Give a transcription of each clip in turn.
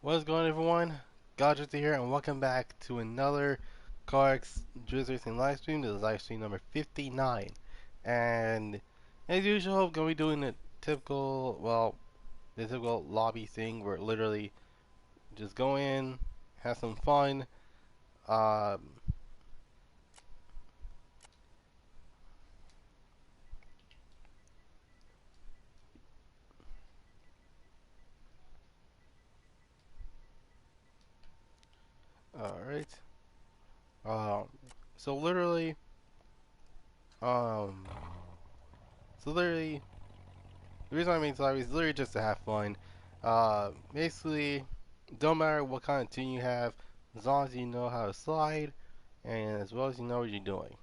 What's going on, everyone? Goddrifter here, and welcome back to another CarX Drizzle Racing live stream. This is live stream number 59. And as usual, going to be doing the typical lobby thing where literally just go in, have some fun. Um, Alright. Um, so literally, um, so literally, the reason I made this lobby is literally just to have fun. Basically, don't matter what kind of tune you have, as long as you know how to slide, and as well as you know what you're doing.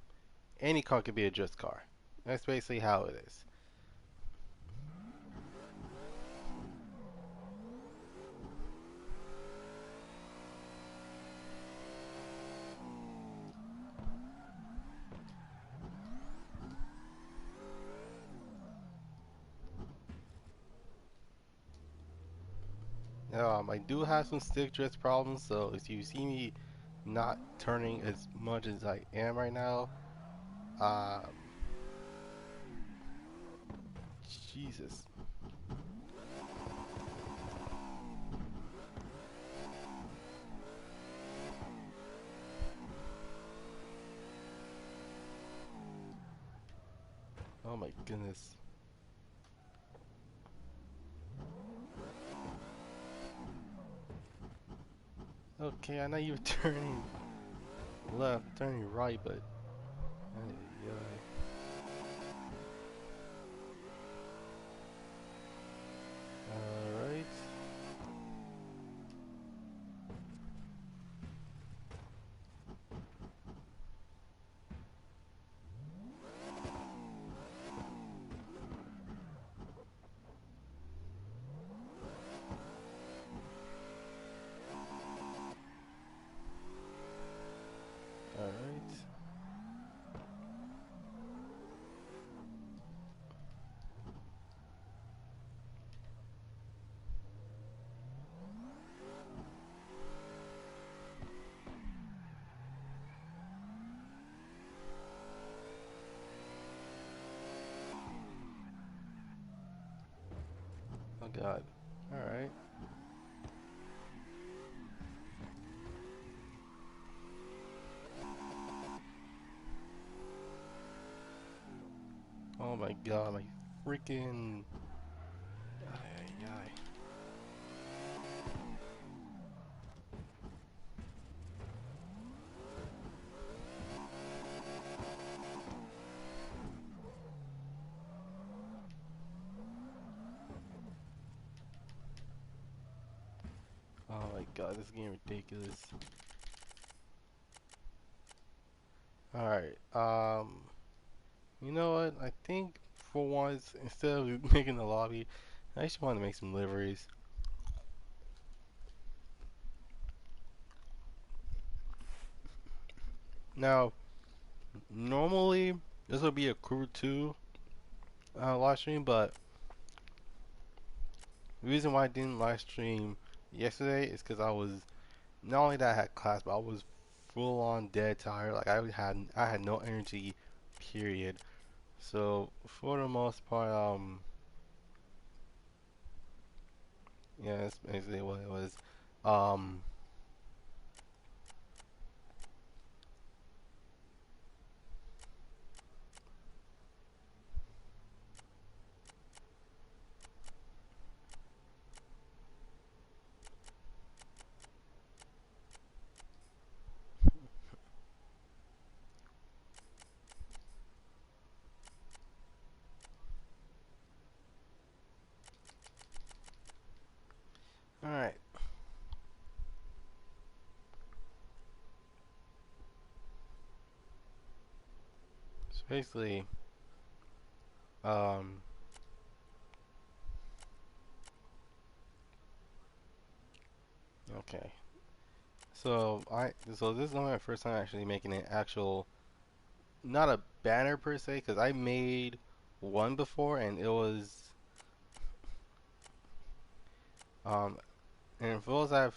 Any car could be a drift car. That's basically how it is. I do have some stick drift problems, so if you see me not turning as much as I am right now, um, Jesus. Oh my goodness. Okay, I know you're turning left, turning right, but yeah. Alright. Alright. Oh god. Alright. Oh my god, my freaking. Ay, ay, ay. Oh my god, this is getting ridiculous. Alright, you know what? I think for once, instead of making the lobby, I just want to make some liveries. Now, normally, this would be a Crew 2 live stream, but the reason why I didn't live stream yesterday is because I was, not only that I had class, but I was full on dead tired. Like, I had no energy, period. So, for the most part, yeah, that's basically what it was. Um, Alright. So basically, um, okay. So this is my first time actually making an actual, not a banner per se, because I made one before and it was, um, And for those are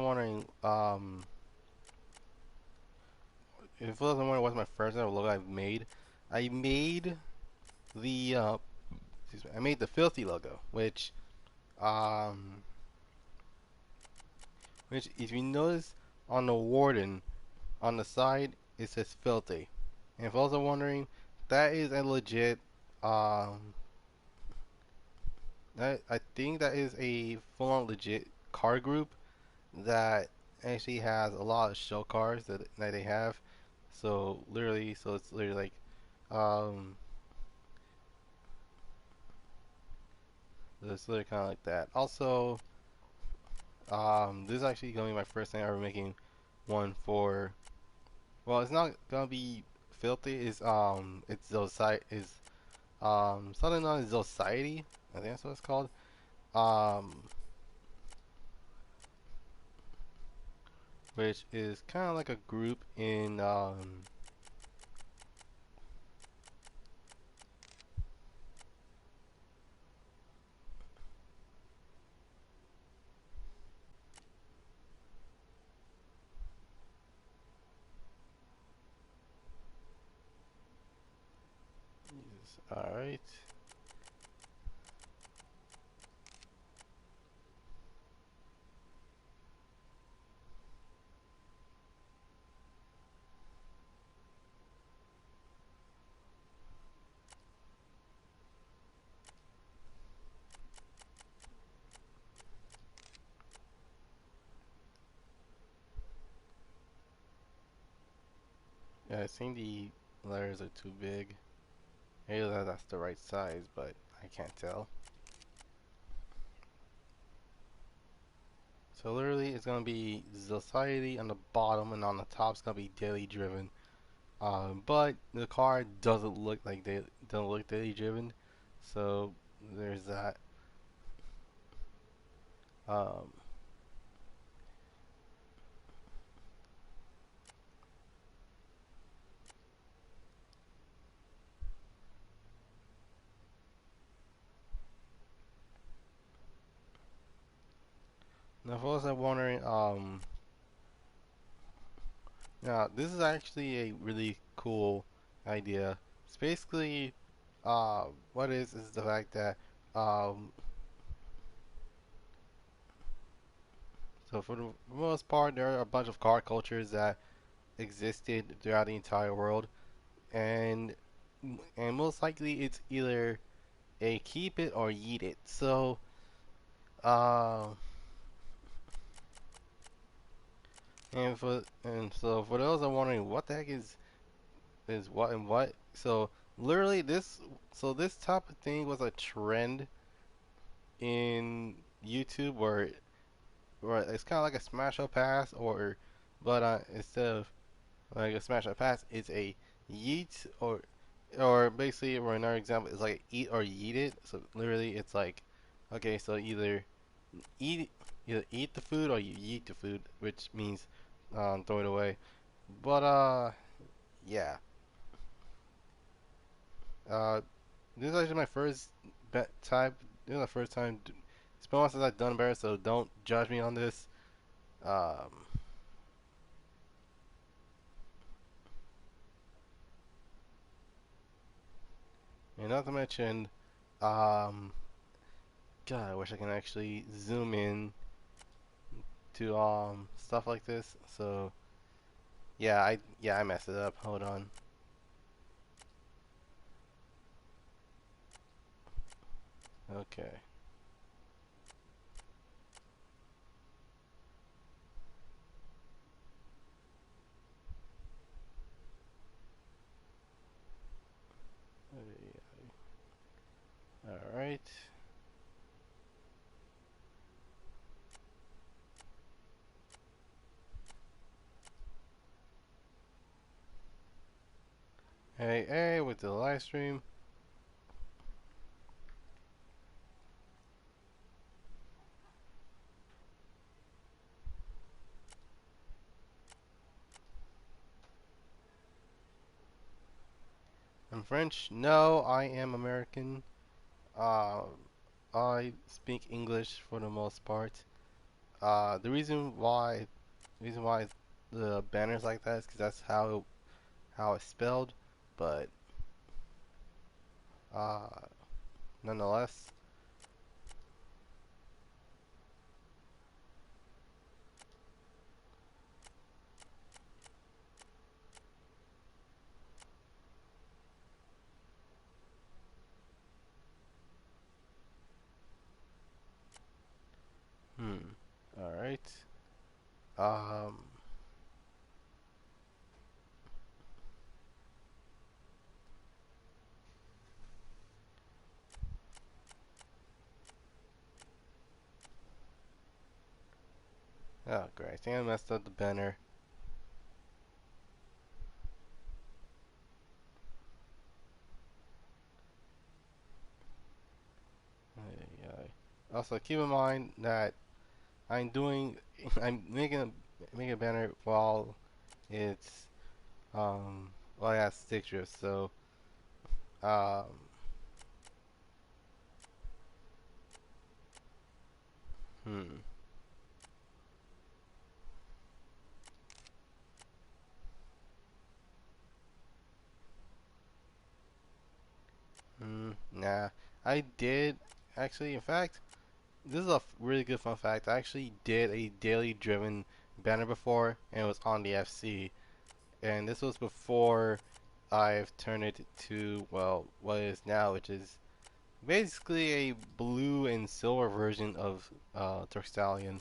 wondering, if for those are wondering what's my first ever logo I've made, I made the excuse me, I made the filthy logo, um, which if you notice on the warden on the side it says filthy. And if those are wondering, that is a legit that I think that is a full-on legit car group that actually has a lot of show cars that they have. So it's literally like um, it's literally kind of like that. Also, this is actually gonna be my first time ever making one for. Well, it's not gonna be filthy. It's society is something known as society. I think that's what it's called. Um, which is kind of like a group in all right. Yeah, I think the letters are too big. Maybe that's the right size, but I can't tell. So literally, it's gonna be society on the bottom, and on the top, it's gonna be daily driven. But the car doesn't look daily driven, so there's that. Um, Now, for those that are wondering, now this is actually a really cool idea. It's basically, what is the fact that, um, so for the most part, there are a bunch of car cultures that existed throughout the entire world, and and most likely it's either a keep it or yeet it. Uh, and so for those that are wondering what the heck is what and what, so literally this type of thing was a trend in YouTube where it's kind of like a smash or pass, but instead of like a smash or pass, it's a yeet or basically, or another example is like eat or yeet it. So literally, it's like, okay, so eat either eat the food or you yeet the food, which means throw it away. But yeah, uh, this is actually my first bet type. This is the first time. It's been a while since I've done better, so don't judge me on this. Um, and not to mention, um, God, I wish I can actually zoom in to stuff like this. So yeah, I messed it up. Hold on. Okay. All right. Hey, hey, with the live stream. I'm French. No, I am American. Uh, I speak English for the most part. the reason why the banner's like that is because that's how it's spelled, but uh, nonetheless, hmm. All right. Um. Oh, great. I think I messed up the banner. Ay, ay. Also, keep in mind that I'm doing, I'm making a banner while it's while I have stick drift. So um, hmm, nah. I did actually. In fact, this is a really good fun fact. I actually did a daily driven banner before, and it was on the FC. And this was before I've turned it to, well, what it is now, which is basically a blue and silver version of Turk Stallion.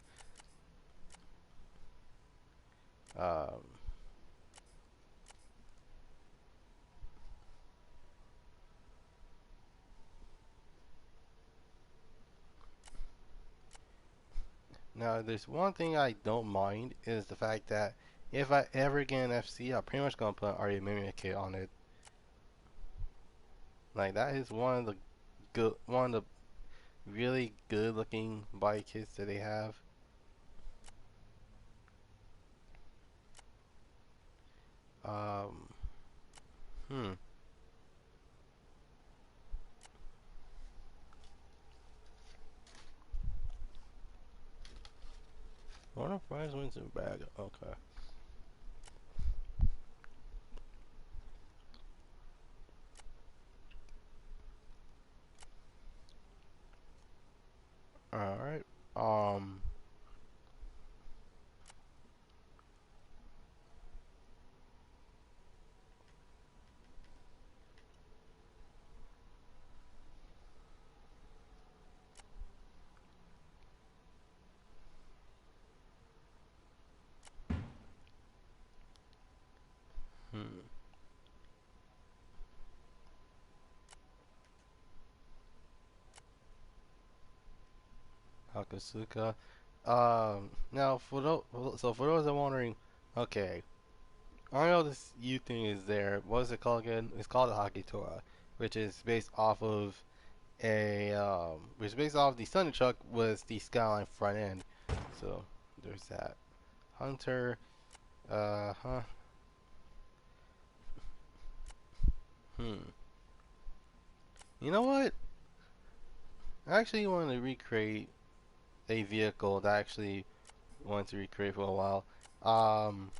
Um, Now, there's one thing I don't mind is the fact that if I ever get an FC, I'm pretty much gonna put Arya Mimic kit on it. Like that is one of the really good looking bike kits that they have. Um, hmm. One of prize wins in bag. Okay. All right. Um. Hmm. Hakusuka. Now for those that are wondering, okay, I know this U thing is there. What is it called again? It's called a Hockey Torah, which is based off of which is based off the Thunder Truck was the Skyline front end. So there's that. Hunter, huh? Hmm. You know what? I actually want to recreate a vehicle that I actually wanted to recreate for a while. Um,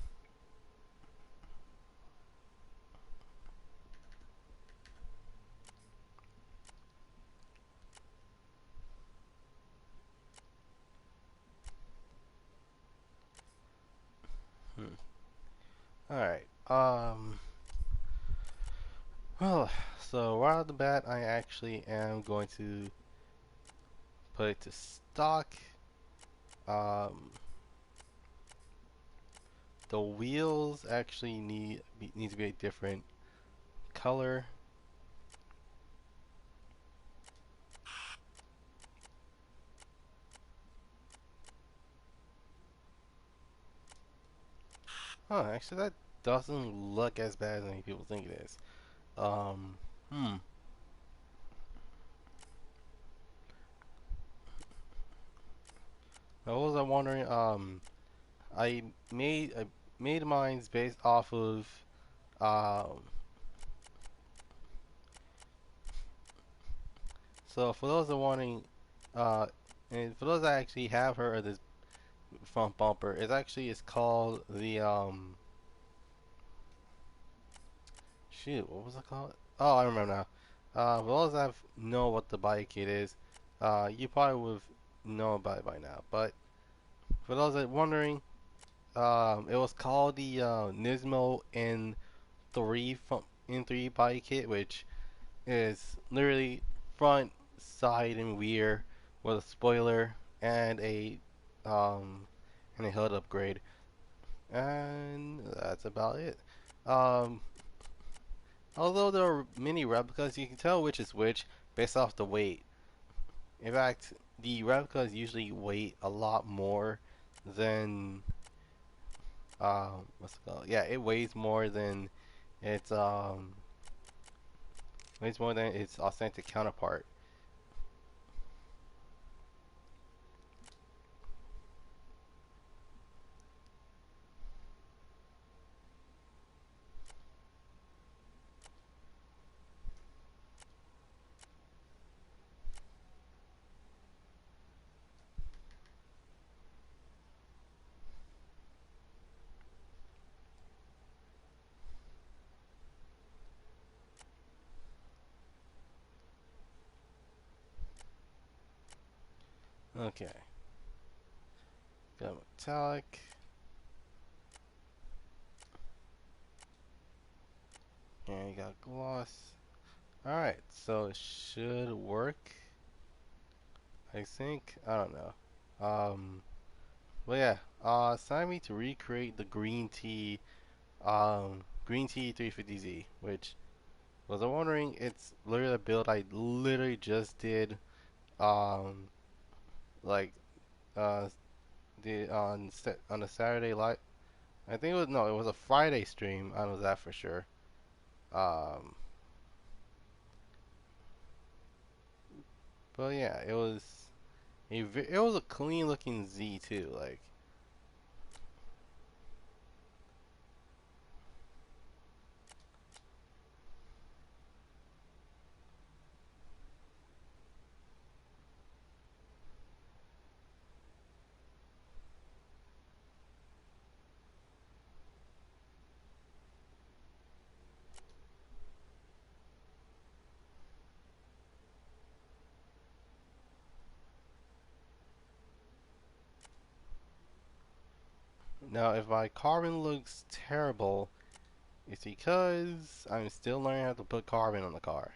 hmm. All right. Well, so right off the bat, I actually am going to put it to stock. Um, the wheels actually need to be a different color. Huh, actually that doesn't look as bad as many people think it is. Um, hmm. I was wondering, I I made mine based off of, um, so for those that are wondering, uh, and for those that actually have heard of this front bumper. It's called the shoot, what was it called? Oh, I remember now. For those that know what the bike it is, you probably would know about it by now. But for those that are wondering, it was called the Nismo N3 bike kit, which is literally front, side, and rear with a spoiler um and a HUD upgrade, and that's about it. Um, Although there are many replicas, you can tell which is which based off the weight. In fact, the replicas usually weigh a lot more than what's it called? Yeah, it its um weighs more than its authentic counterpart. Okay, got metallic. And you got gloss. Alright, so it should work. I think. I don't know. But yeah. It's time me to recreate the green tea 350Z, which was I wondering, it's literally a build I literally just did um like uh the on a Saturday live. I think it was a Friday stream. I know that for sure. Um, but yeah, it was a clean looking Z too. Like now, if my carbon looks terrible, it's because I'm still learning how to put carbon on the car.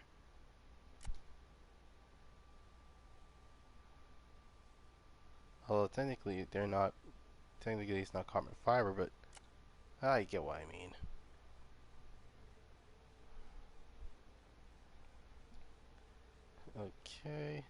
Although technically they're not. Technically it's not carbon fiber, but I get what I mean. Okay.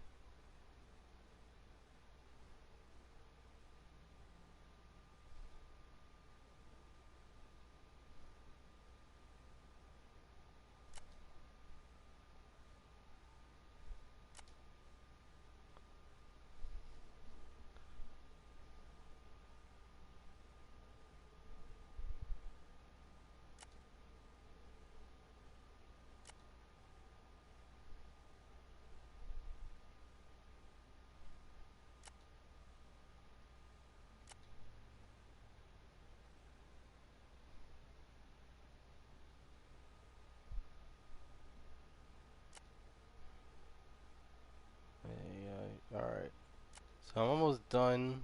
Alright. So I'm almost done.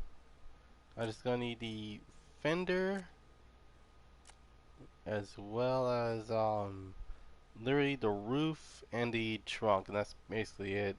I just gonna need the fender as well as literally the roof and the trunk, and that's basically it.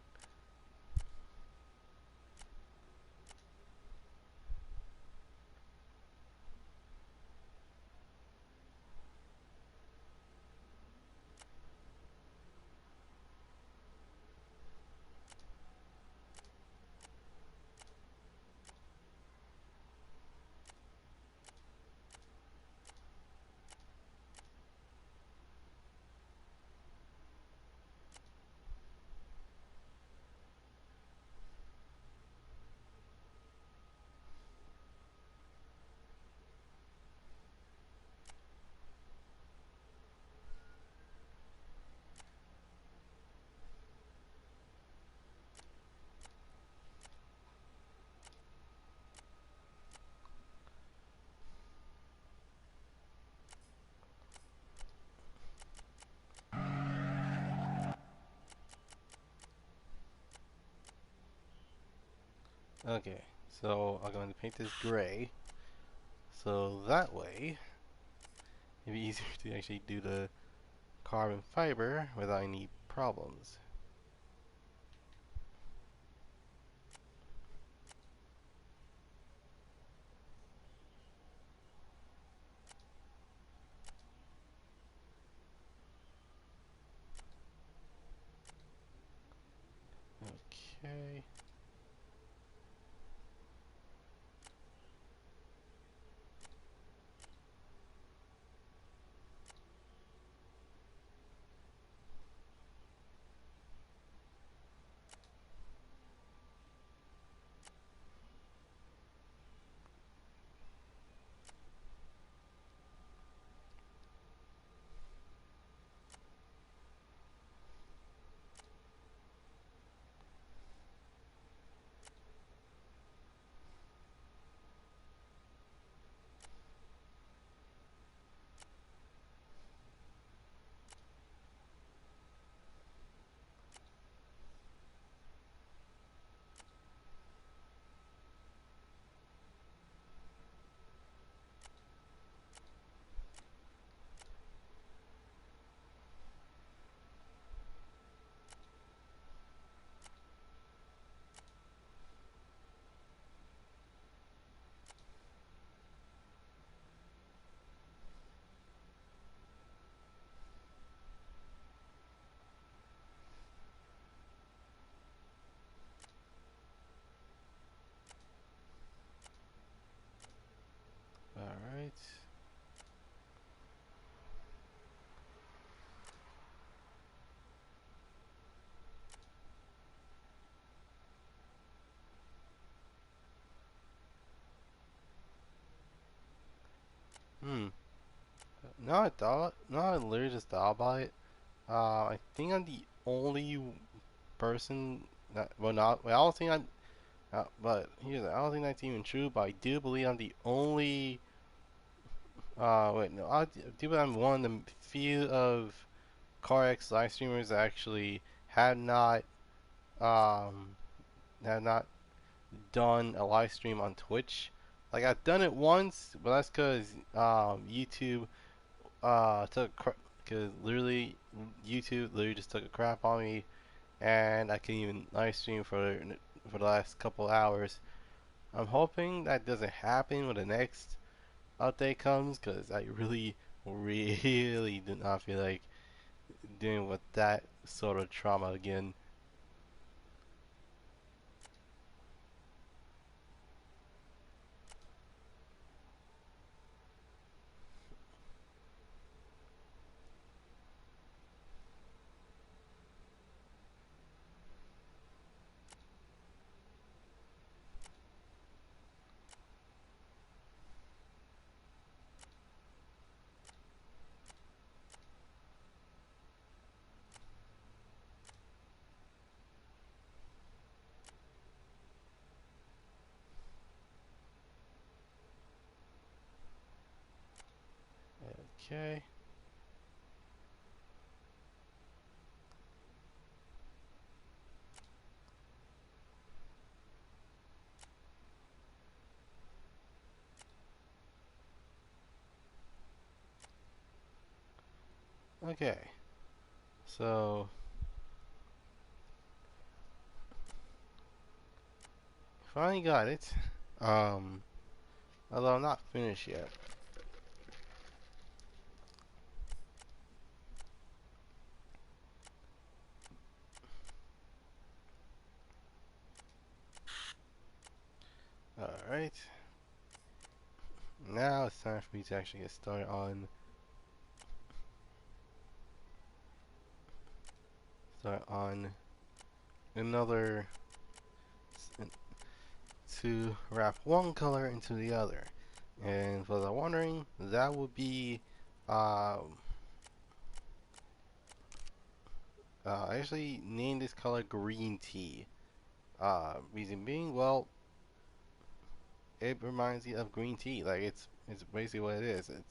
Okay, so I'm going to paint this gray, so that way it'll be easier to actually do the carbon fiber without any problems. Okay. Alright. Hmm. Now I literally just thought about it. I think I'm the only person that, well, I don't think I'm, but here's, I don't think that's even true, but I do believe I'm the only, wait, no, I do believe I'm one of the few of CarX live streamers that actually have not, um, have not done a live stream on Twitch. Like, I've done it once, but that's because, YouTube, because literally, YouTube literally just took a crap on me, and I couldn't even live stream for the last couple hours. I'm hoping that doesn't happen when the next update comes, because I really, really do not feel like dealing with that sort of trauma again. Okay. Okay. So, finally got it. Um, Although I'm not finished yet. Alright. Now it's time for me to actually get started on another to wrap one color into the other. And for the wondering, that would be um I actually named this color green tea. Reason being, well, it reminds me of green tea. Like it's basically what it is. It's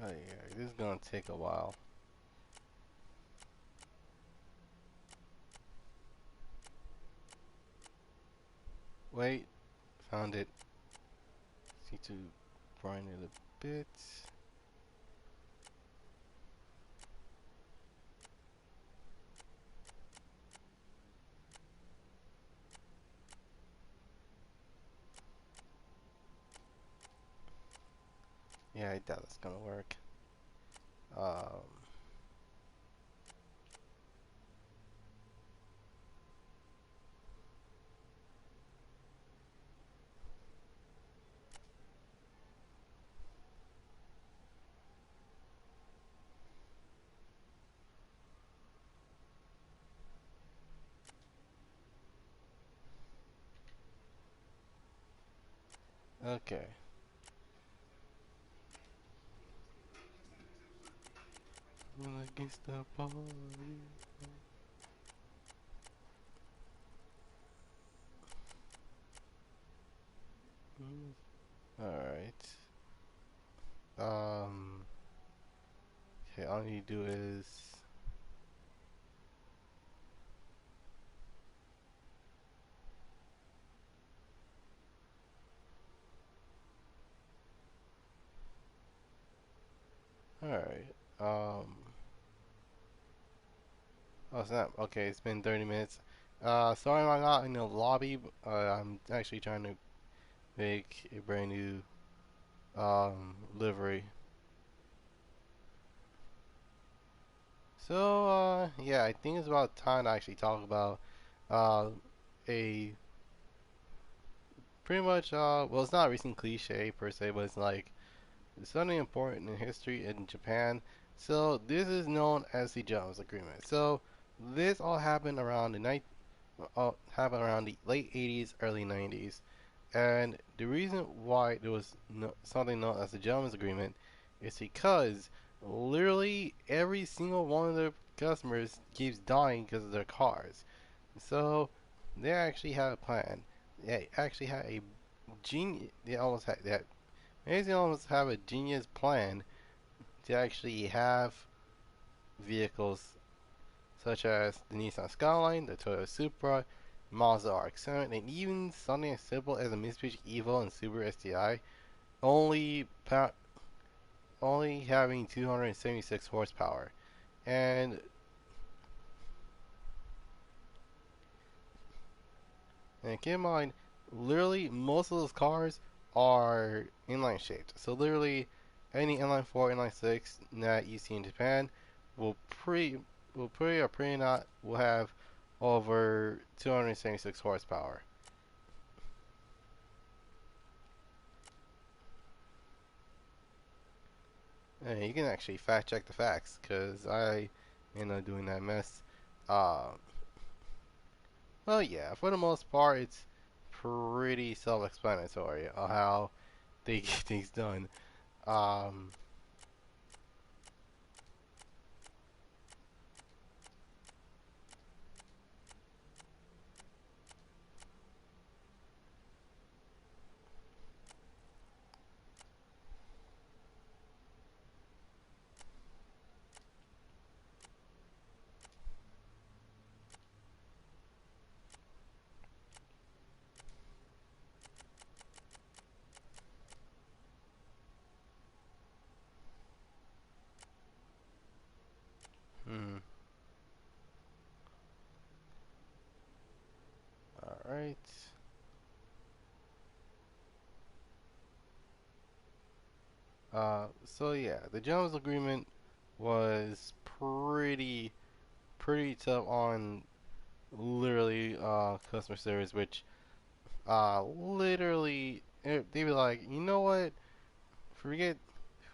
Oh yeah, this is gonna take a while. Wait, found it. Need to grind it a bit. Yeah, I doubt it's gonna work. Um, okay. Against the party. Alright. Um, okay, all you do is. Alright. Oh snap. Okay, it's been 30 minutes. Sorry I'm not in the lobby. I'm actually trying to make a brand new livery. So yeah, I think it's about time to actually talk about uh, a pretty much well, it's not a recent cliche per se, but it's like it's something important in history in Japan. So this is known as the Jones Agreement. So this all happened around the late 80s, early 90s. And the reason why there was something known as the Gentleman's Agreement is because literally every single one of the customers keeps dying because of their cars. So they actually had a plan. They actually had a genius. They almost have a genius plan to actually have vehicles such as the Nissan Skyline, the Toyota Supra, Mazda RX-7, and even something as simple as a Mitsubishi Evo and Subaru STI, only only having 276 horsepower. And and keep in mind, literally most of those cars are inline shaped. So literally, any inline four, inline six that you see in Japan will pretty or pretty not will have over 276 horsepower. And you can actually fact check the facts because I ended up doing that mess. Uh, well, yeah, for the most part, it's pretty self-explanatory on how they get things done. Um, hmm, all right. So yeah, the Jones Agreement was pretty tough on literally customer service, which literally they be like, you know what, forget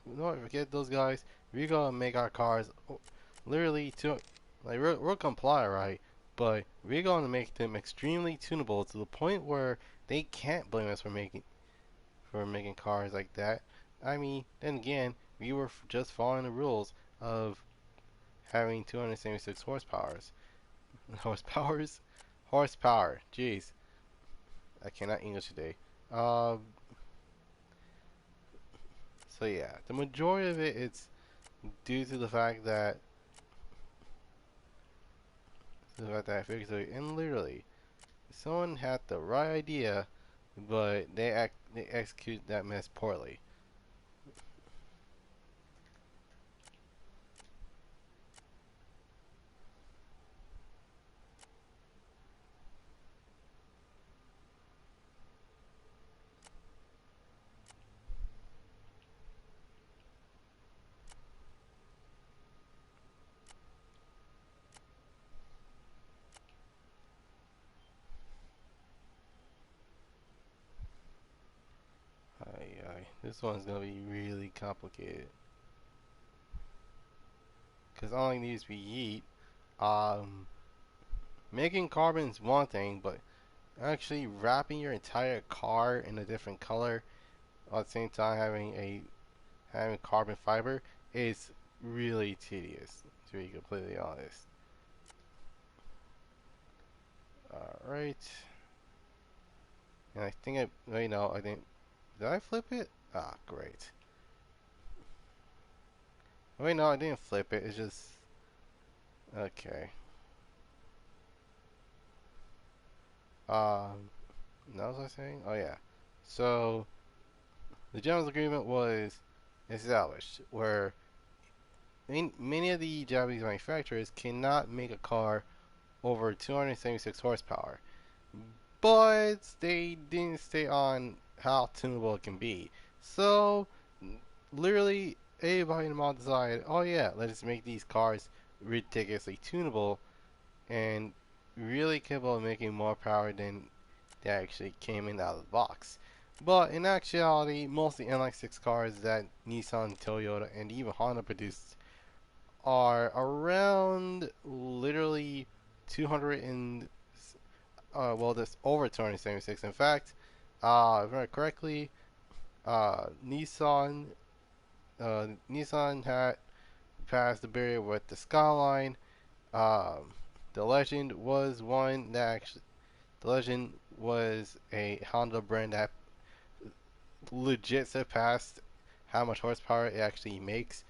you know what, forget those guys. We're gonna make our cars literally to like we'll comply, right? But we're gonna make them extremely tunable to the point where they can't blame us for making cars like that. I mean, then again, we were just following the rules of having 276 horsepowers. Horsepowers? Horsepower. Jeez, I cannot English today. Um, So yeah, the majority of it's due to the fact that I figured so, and literally someone had the right idea, but they execute that mess poorly. This one's gonna be really complicated. Cause all I need to be yeet. Making carbon is one thing, but actually wrapping your entire car in a different color at the same time having carbon fiber is really tedious, to be completely honest. Alright. And I think wait, no, I didn't. Did I flip it? Ah, great. Wait, no, I didn't flip it. It's just. Okay. Um, what was I saying? Oh, yeah. So, the gentleman's agreement was established where many of the Japanese manufacturers cannot make a car over 276 horsepower. But they didn't stay on how tunable it can be. So, literally, everybody in the mall decided, oh yeah, let's make these cars ridiculously tunable and really capable of making more power than they actually came in out of the box. But in actuality, most of the NX6 cars that Nissan, Toyota, and even Honda produced are around literally 200 and well, that's over 276. In fact, if I remember correctly, Nissan had passed the barrier with the Skyline. Um, the Legend was one that actually, the Legend was a Honda brand that legit surpassed how much horsepower it actually makes.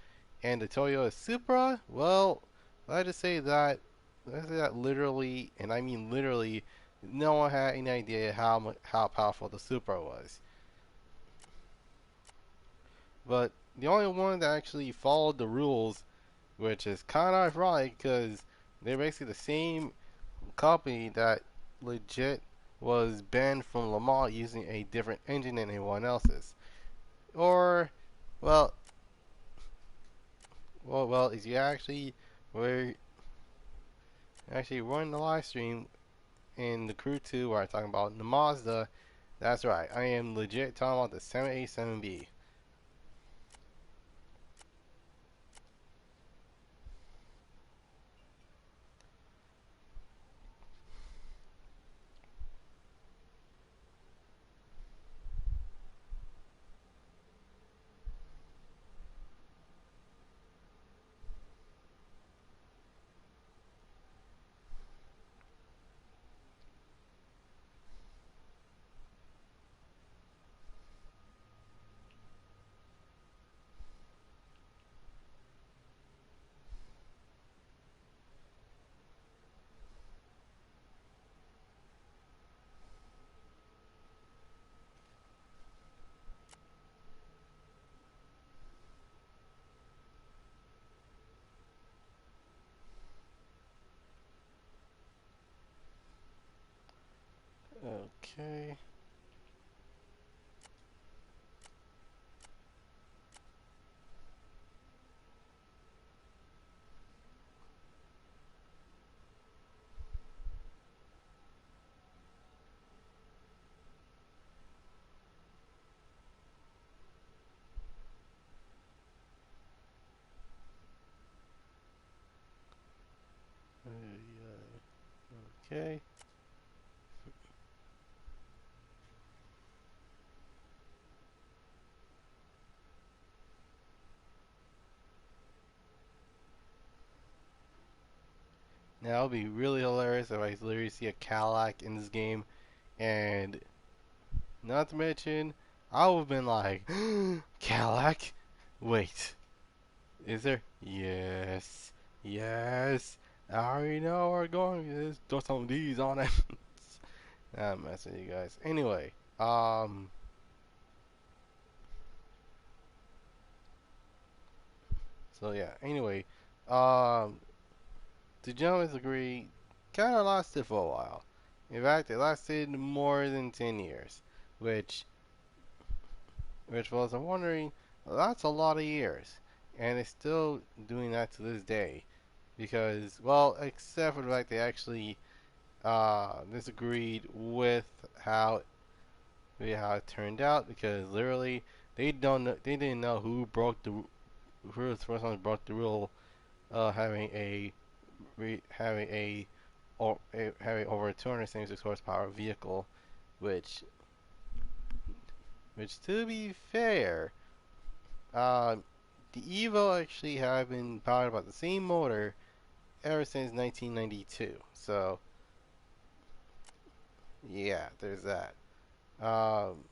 And the Toyota Supra, well, I just say that, let's say that literally, and I mean literally, no one had any idea how powerful the Supra was. But the only one that actually followed the rules, which is kind of ironic because they're basically the same company that legit was banned from Le Mans using a different engine than anyone else's. Or, well, is you were actually running the live stream in the Crew 2 where I'm talking about the Mazda. That's right, I am legit talking about the 787B. Okay. Okay. Now it would be really hilarious if I literally see a Cadillac in this game, and not to mention, I would have been like, Cadillac, Wait, is there? Yes, yes. I already know where we're going. Just throw some of these on it. I'm messing with you guys. Anyway, so yeah. Anyway, um, the gentleman's agree kind of lasted for a while. In fact, it lasted more than 10 years, which was I'm wondering, well, that's a lot of years, and it's still doing that to this day. Because, well, except for the fact they actually disagreed with how it turned out, because literally they didn't know who broke who was the first one who broke the rule, having having having over 276 horsepower vehicle, which to be fair, uh, the Evo actually have been powered by the same motor ever since 1992. So yeah, there's that. Um,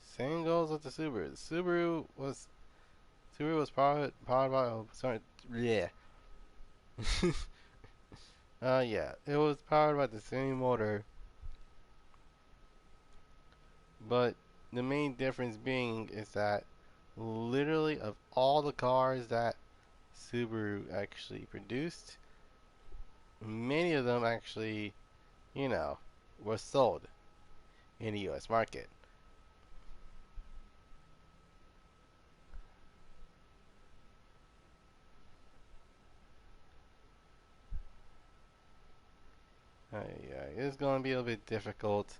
Same goes with the Subaru. Subaru was powered by, oh, sorry, yeah. Yeah, it was powered by the same motor, but the main difference being is that literally of all the cars that Subaru actually produced, many of them actually, you know, were sold in the US market. Yeah, it's going to be a little bit difficult.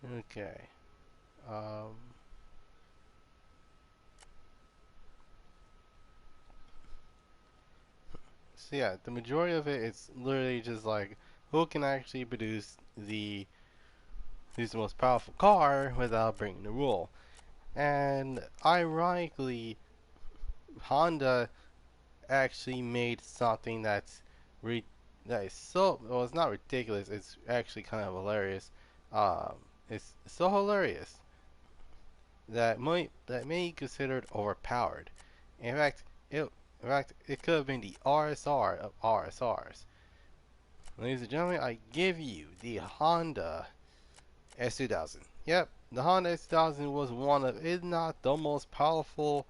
Okay. Um, so yeah, the majority of it is literally just like who can actually produce the most powerful car without breaking the rule. And ironically, Honda actually made something that is so, well, it's not ridiculous. It's actually kind of hilarious. Um, it's so hilarious that may be considered overpowered. In fact, it could have been the RSR of RSRs. Ladies and gentlemen, I give you the Honda S2000. Yep, the Honda S2000 was one of, if not the most powerful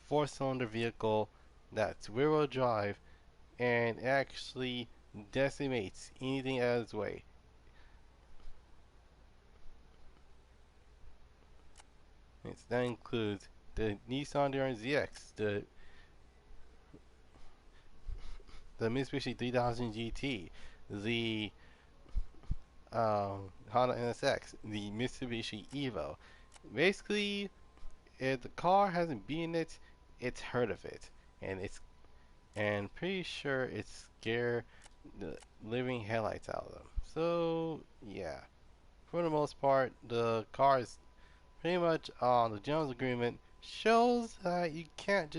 four-cylinder vehicle that's rear-wheel drive and actually decimates anything out of its way. That includes the Nissan Durant ZX, the Mitsubishi 3000 GT, the Honda NSX, the Mitsubishi Evo. Basically, if the car hasn't been it, it's heard of it, and pretty sure it scared the living headlights out of them. So yeah, for the most part, the car is pretty much on the Jones Agreement. Shows that you can't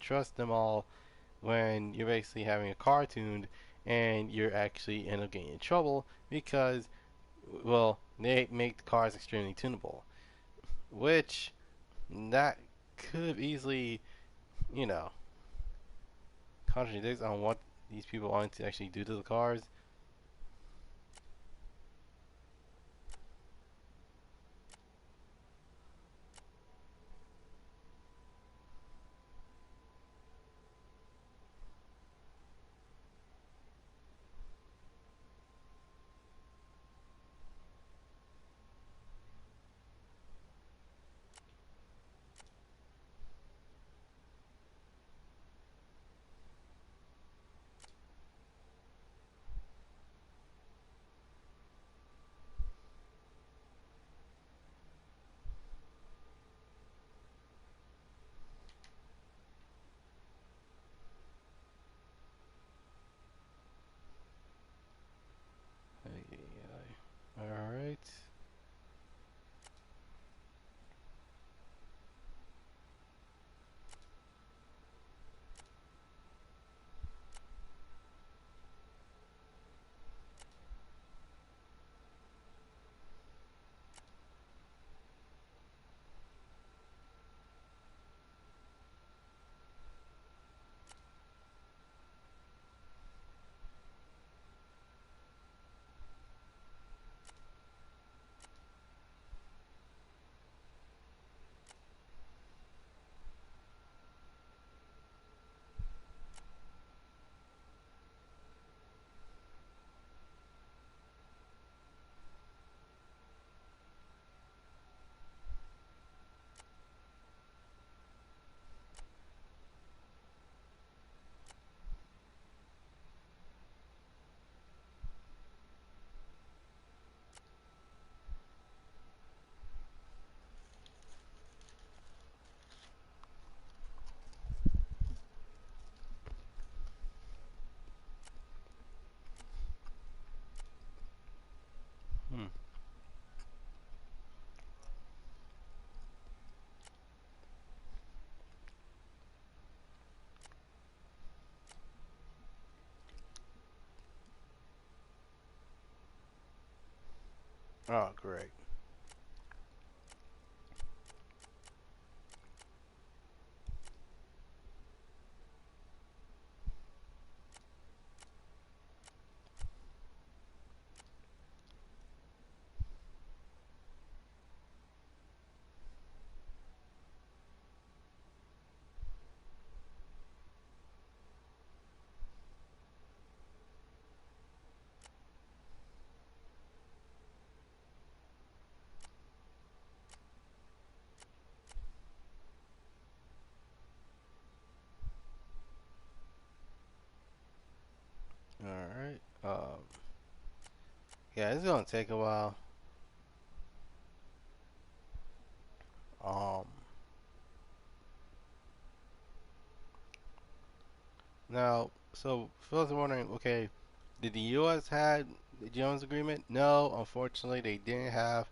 trust them all when you're basically having a car tuned and you're actually end up getting in trouble because, well, they make the cars extremely tunable, which that could easily, you know, contradicts on what these people want to actually do to the cars. Oh, great. Alright. Yeah, it's gonna take a while. Um, Now, so for those wondering, okay, did the U.S. had the Jones Agreement? No, unfortunately, they didn't have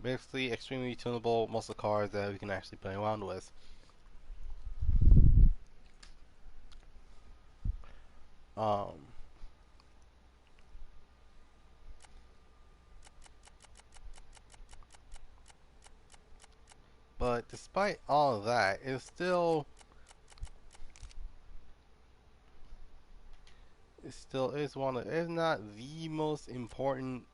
basically extremely tunable muscle cars that we can actually play around with. Um, but despite all of that, it still is one of, if not the most important.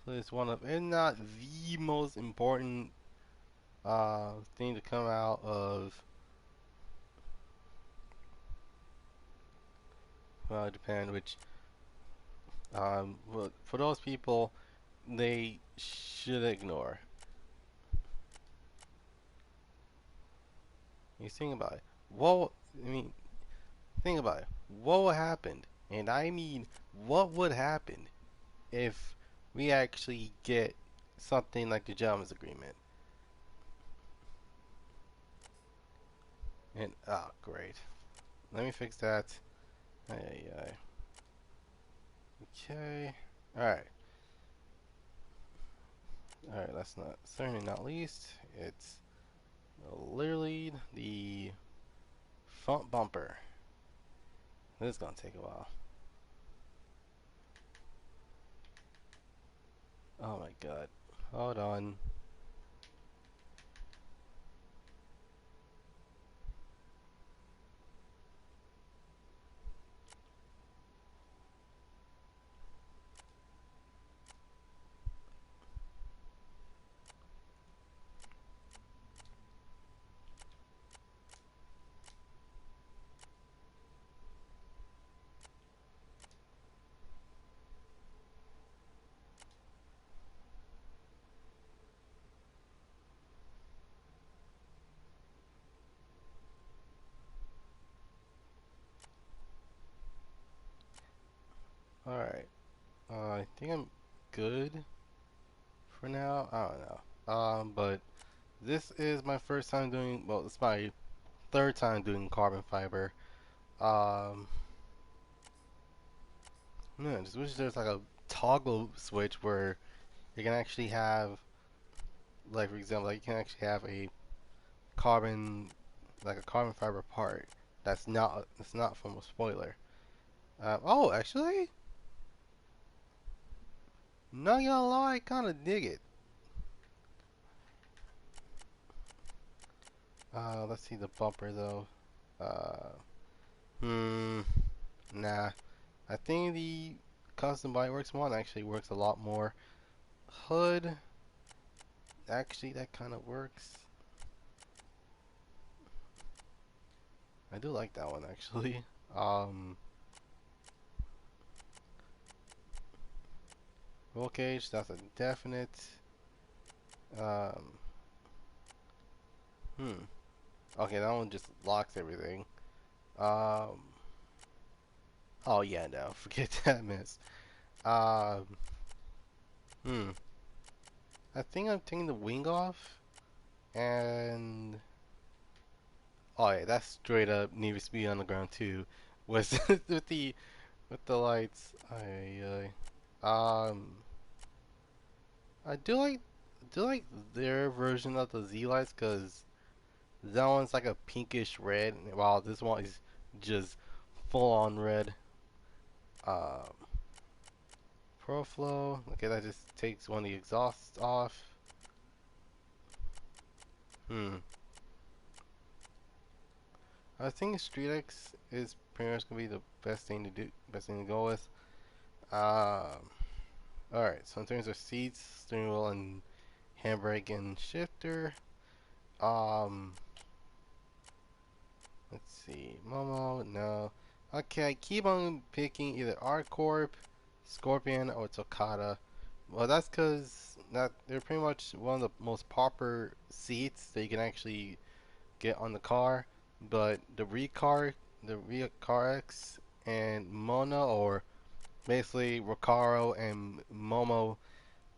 So it's one of, if not the most important thing to come out of Japan, which well, for those people they should ignore. You think about it. What I mean, think about it. What would happen? And I mean, what would happen if we actually get something like the Gentleman's Agreement? And oh, great. Let me fix that. Aye, aye, aye. Okay. All right. All right. That's not certainly not least. It's literally the front bumper. This is gonna take a while. Oh my god. Hold on. All right. I think I'm good for now. I don't know. But this is my first time doing. Well, it's my third time doing carbon fiber. Um, no, just wish there's like a toggle switch where you can actually have, like for example, like you can actually have a carbon, like a carbon fiber part that's not from a spoiler. Oh, actually, not gonna lie, I kind of dig it. Let's see the bumper though. Uh, hmm, nah. I think the custom bodyworks one actually works a lot more. Hood, actually, that kind of works. I do like that one actually. Um, Roll cage, that's a definite. Um, hmm. Okay, that one just locks everything. Um, oh yeah, no, forget that mess. Um, hmm. I think I'm taking the wing off, and oh yeah, that's straight up Need for Speed Underground 2. Was with the lights. I do like their version of the Z lights because that one's like a pinkish red, while this one is just full on red. Uh, Pro flow. Okay, that just takes one of the exhausts off. Hmm. I think Street X is pretty much gonna be the best thing to do, best thing to go with. Um. Alright, so in terms of seats, steering wheel, and handbrake and shifter, um, let's see, Momo, no. Okay, I keep on picking either R-Corp, Scorpion, or Tokata. Well, that's because that they're pretty much one of the most popular seats that you can actually get on the car. But the Recar X, and Mona, or basically Recaro and Momo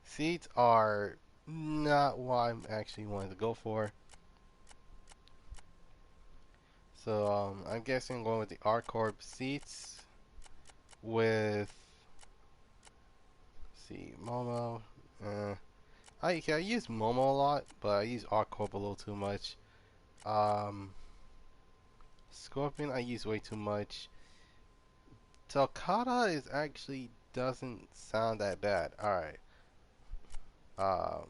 seats are not what I'm actually wanting to go for. So I'm guessing I'm going with the R Corp seats with, let's see, Momo. I use Momo a lot, but I use R Corp a little too much. Um, Scorpion I use way too much. Telcata is actually doesn't sound that bad. All right. Um,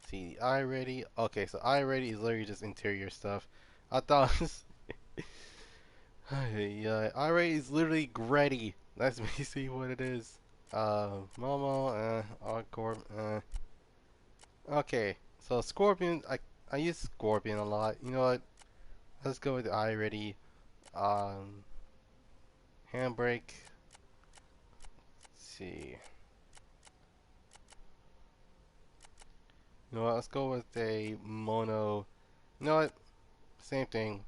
see, iReady. Okay, so iReady is literally just interior stuff. I thought it was yeah, iReady is literally Gretty. That's basically what it is. Momo, Arcorp, okay, so Scorpion, I use Scorpion a lot. You know what? Let's go with iReady. Um, Handbrake. Let's see. You know what? Let's go with a mono. You know what? Same thing.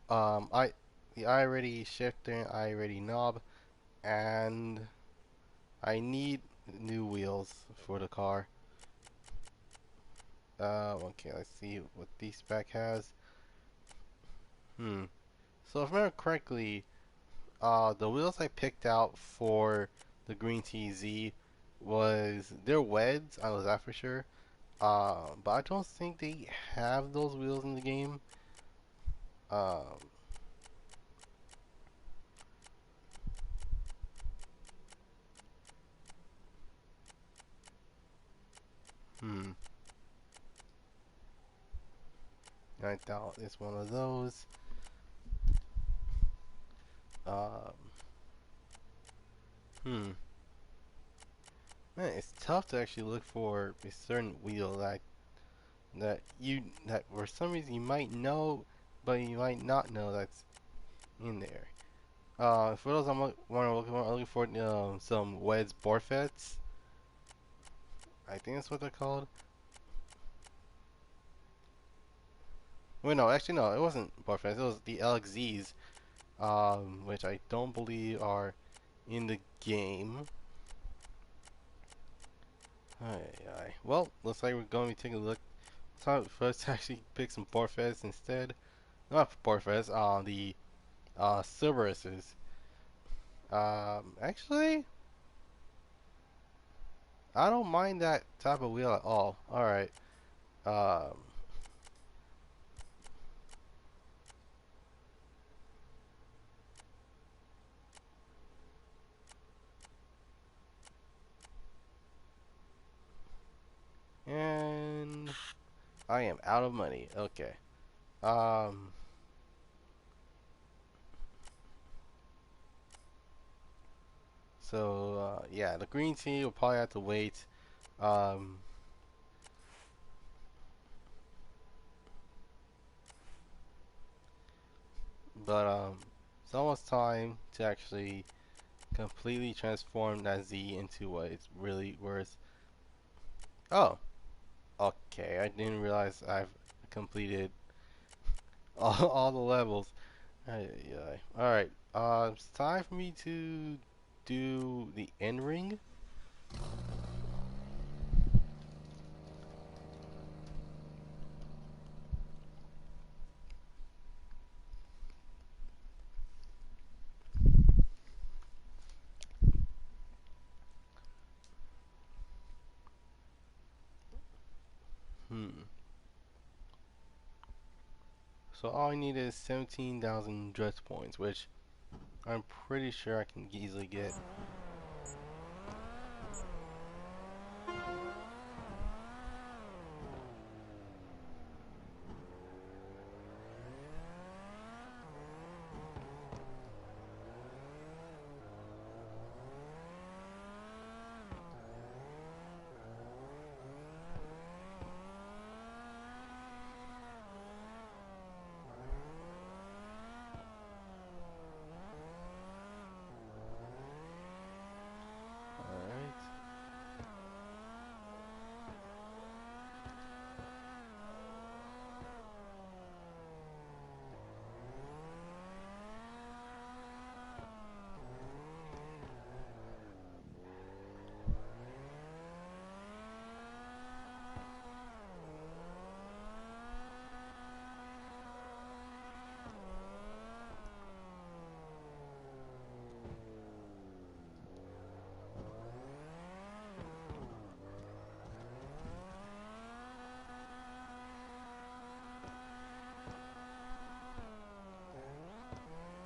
The iReady shifter, iReady knob, and I need new wheels for the car. Okay, let's see what the spec has. Hmm. So if I remember correctly, the wheels I picked out for the Green TZ they're weds, I know that for sure. But I don't think they have those wheels in the game. Um, hmm. I doubt it's one of those. Um, hmm. Man, it's tough to actually look for a certain wheel that for some reason you might know, but you might not know that's in there. For those I'm looking for some Weds Borfets. I think that's what they're called. Wait, no, actually no, it wasn't Borfets. It was the LXZs, which I don't believe are in the game. Well, looks like we're going to be taking a look. So first, actually pick some Borfets instead. Not Borfets, the Cerberuses. Actually, I don't mind that type of wheel at all. All right. Um, and I am out of money. Okay. Um, yeah, the green tea will probably have to wait. Um, but it's almost time to actually completely transform that Z into what it's really worth. Oh, okay. I didn't realize I've completed all the levels. Alright, it's time for me to do the end ring. Hmm. So all I need is 17,000 dress points, which I'm pretty sure I can easily get. Alright.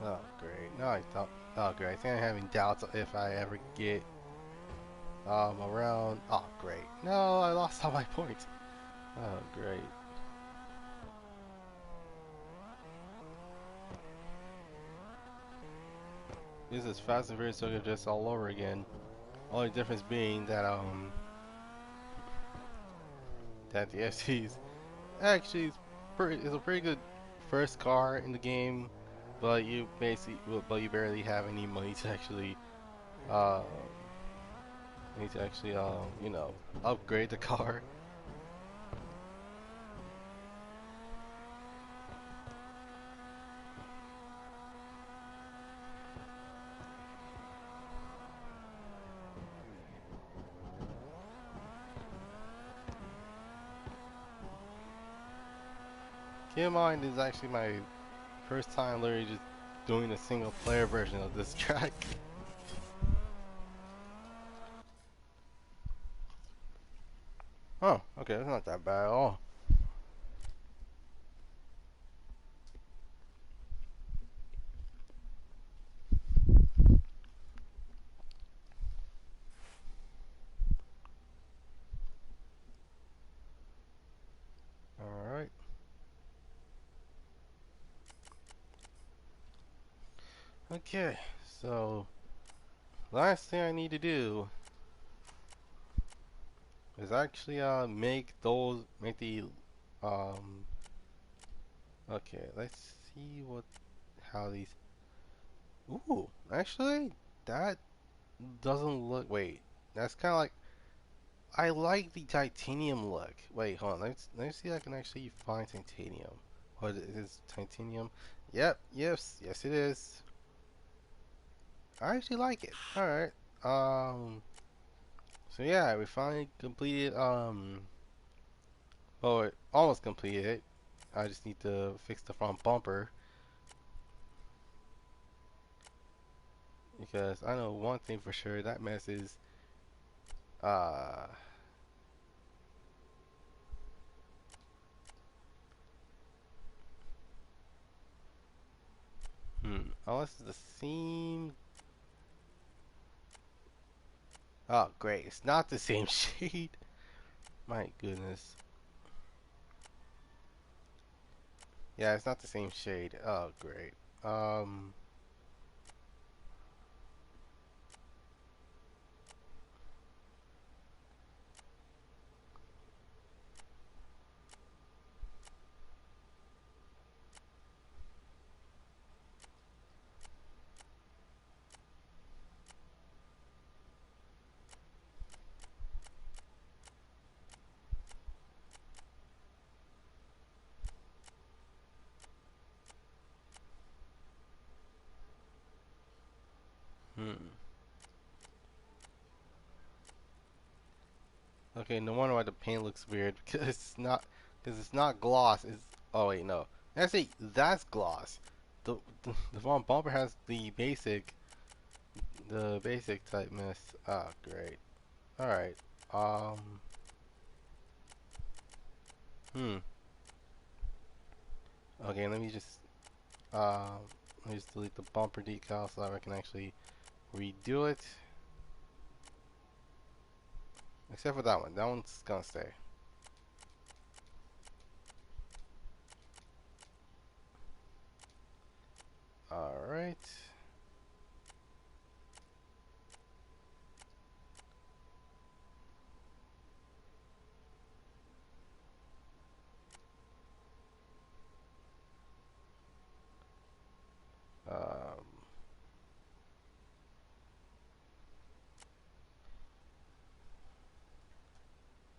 Oh, great. No, I thought. Oh, great. I think I'm having doubts if I ever get around. Oh, great. No, I lost all my points. Oh, great. This is Fast and Furious Tokyo just all over again. Only difference being that the SC's actually is a pretty good first car in the game, but you barely have any money to actually uh you know, upgrade the car. Keep in mind, this is actually my first time literally just doing a single player version of this track. Oh, okay, that's not that bad at all. Alright. Okay, so last thing I need to do is actually make the um okay, let's see how these. Ooh, actually that doesn't look. Wait, that's kind of like. I like the titanium look. Wait, hold on. Let's see if I can actually find titanium. What is titanium? Yep, yes it is. I actually like it. All right. So yeah, we finally completed. Well, almost completed it. I just need to fix the front bumper because I know one thing for sure. That mess is uh unless it's the same. Oh, great. It's not the same shade. My goodness. Yeah, it's not the same shade. Oh, great. Um, hmm. Okay, no wonder why the paint looks weird because it's not gloss. It's oh wait, no. Actually, that's gloss. The front bumper has the basic type mess. Oh, great. All right. Um. Hmm. Okay, um. Let me just delete the bumper decal so that I can actually redo it. Except for that one. That one's gonna stay. Alright.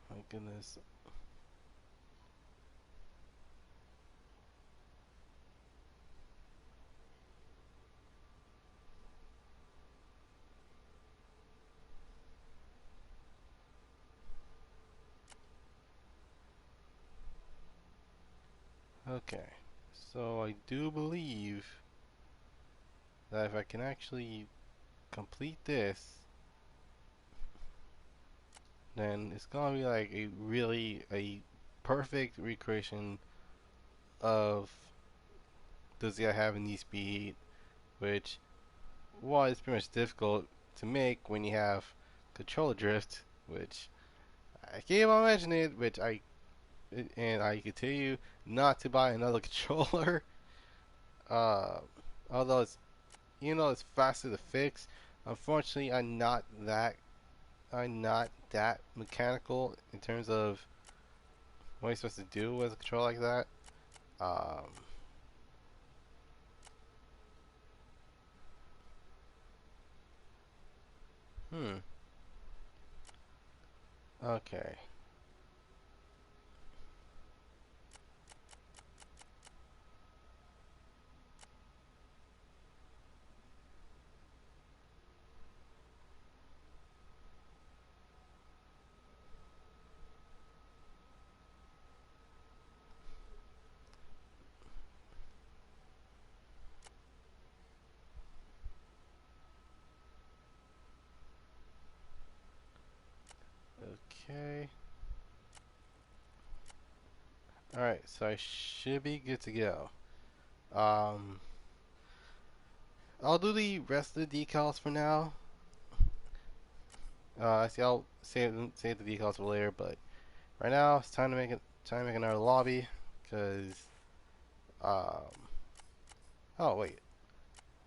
My goodness. Okay. So I do believe that if I can actually complete this, then it's gonna be like a perfect recreation of does it have any speed, which was pretty much difficult to make when you have controller drift, which I can't imagine it, and I continue not to buy another controller. Uh, Although it's faster to fix. Unfortunately, I'm not that mechanical in terms of what you're supposed to do with a controller like that. Um, hmm. Okay. Okay. Alright, so I should be good to go. Um, I'll do the rest of the decals for now. See, I'll save the decals for later, but right now it's time to make another lobby, because um, oh wait,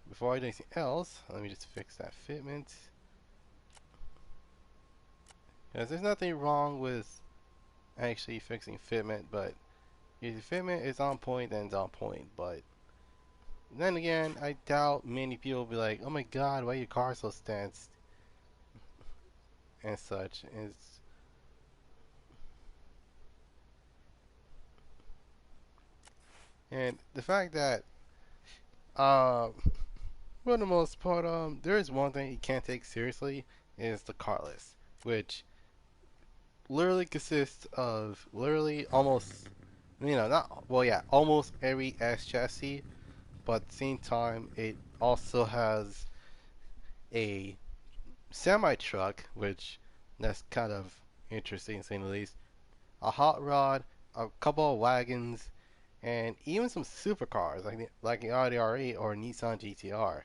before I do anything else, let me just fix that fitment. Because there's nothing wrong with actually fixing fitment, but if the fitment is on point, then it's on point. But then again, I doubt many people will be like, "Oh my God, why your car so stance?" and such. And the fact that, uh, for the most part, there is one thing you can't take seriously is the car list, which literally consists of literally almost, not well, yeah, almost every S chassis, but at the same time, it also has a semi truck, which that's kind of interesting to say the least. A hot rod, a couple of wagons, and even some supercars like the Audi R8 or Nissan GTR.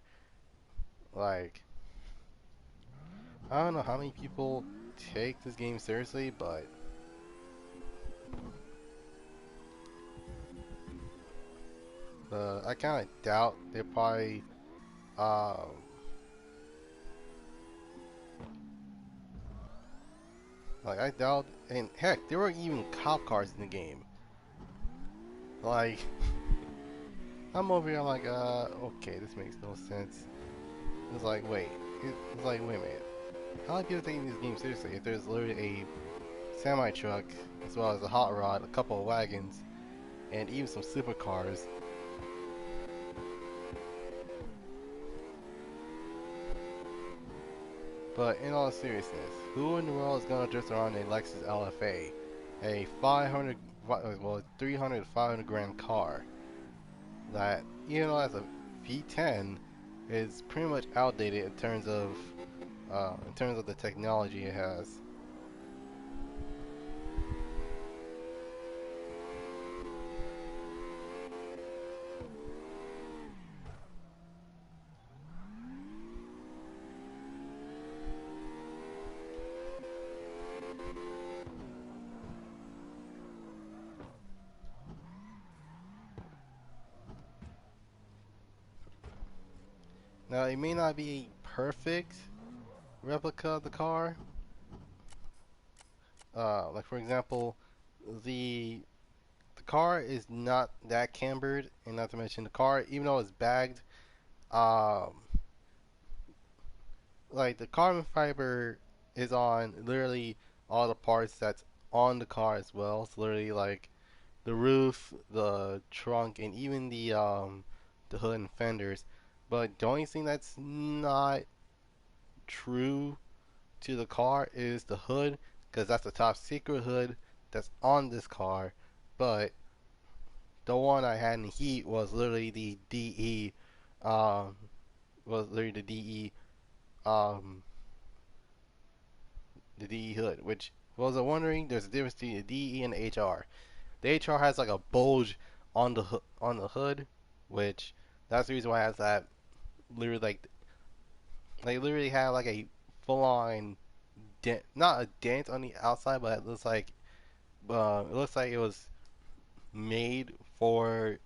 Like, I don't know how many people take this game seriously, but I kind of doubt they probably um, like I doubt, and heck, there were even cop cars in the game. Like, I'm over here, I'm like, okay, this makes no sense. It's like, it's like, wait a minute. How are people taking this game seriously if there's literally a semi truck, as well as a hot rod, a couple of wagons, and even some supercars? But in all seriousness, who in the world is gonna drift around a Lexus LFA, a 300 to 500 grand car that, as a V10, is pretty much outdated in terms of the technology it has. Now, it may not be a perfect replica of the car. Like for example, the the car is not that cambered, and not to mention the car, even though it's bagged, um, like the carbon fiber is on literally all the parts that's on the car as well. It's literally like the roof, the trunk, and even the hood and fenders. But the only thing that's not true to the car is the hood, because that's the top secret hood that's on this car. But the one I had in heat was literally the DE, um, was literally um, the DE hood. Which, for those wondering, there's a difference between the DE and the HR. The HR has like a bulge on on the hood, which that's the reason why it has that literally like they literally have like a full on dent, not a dent on the outside, but it looks like it was made for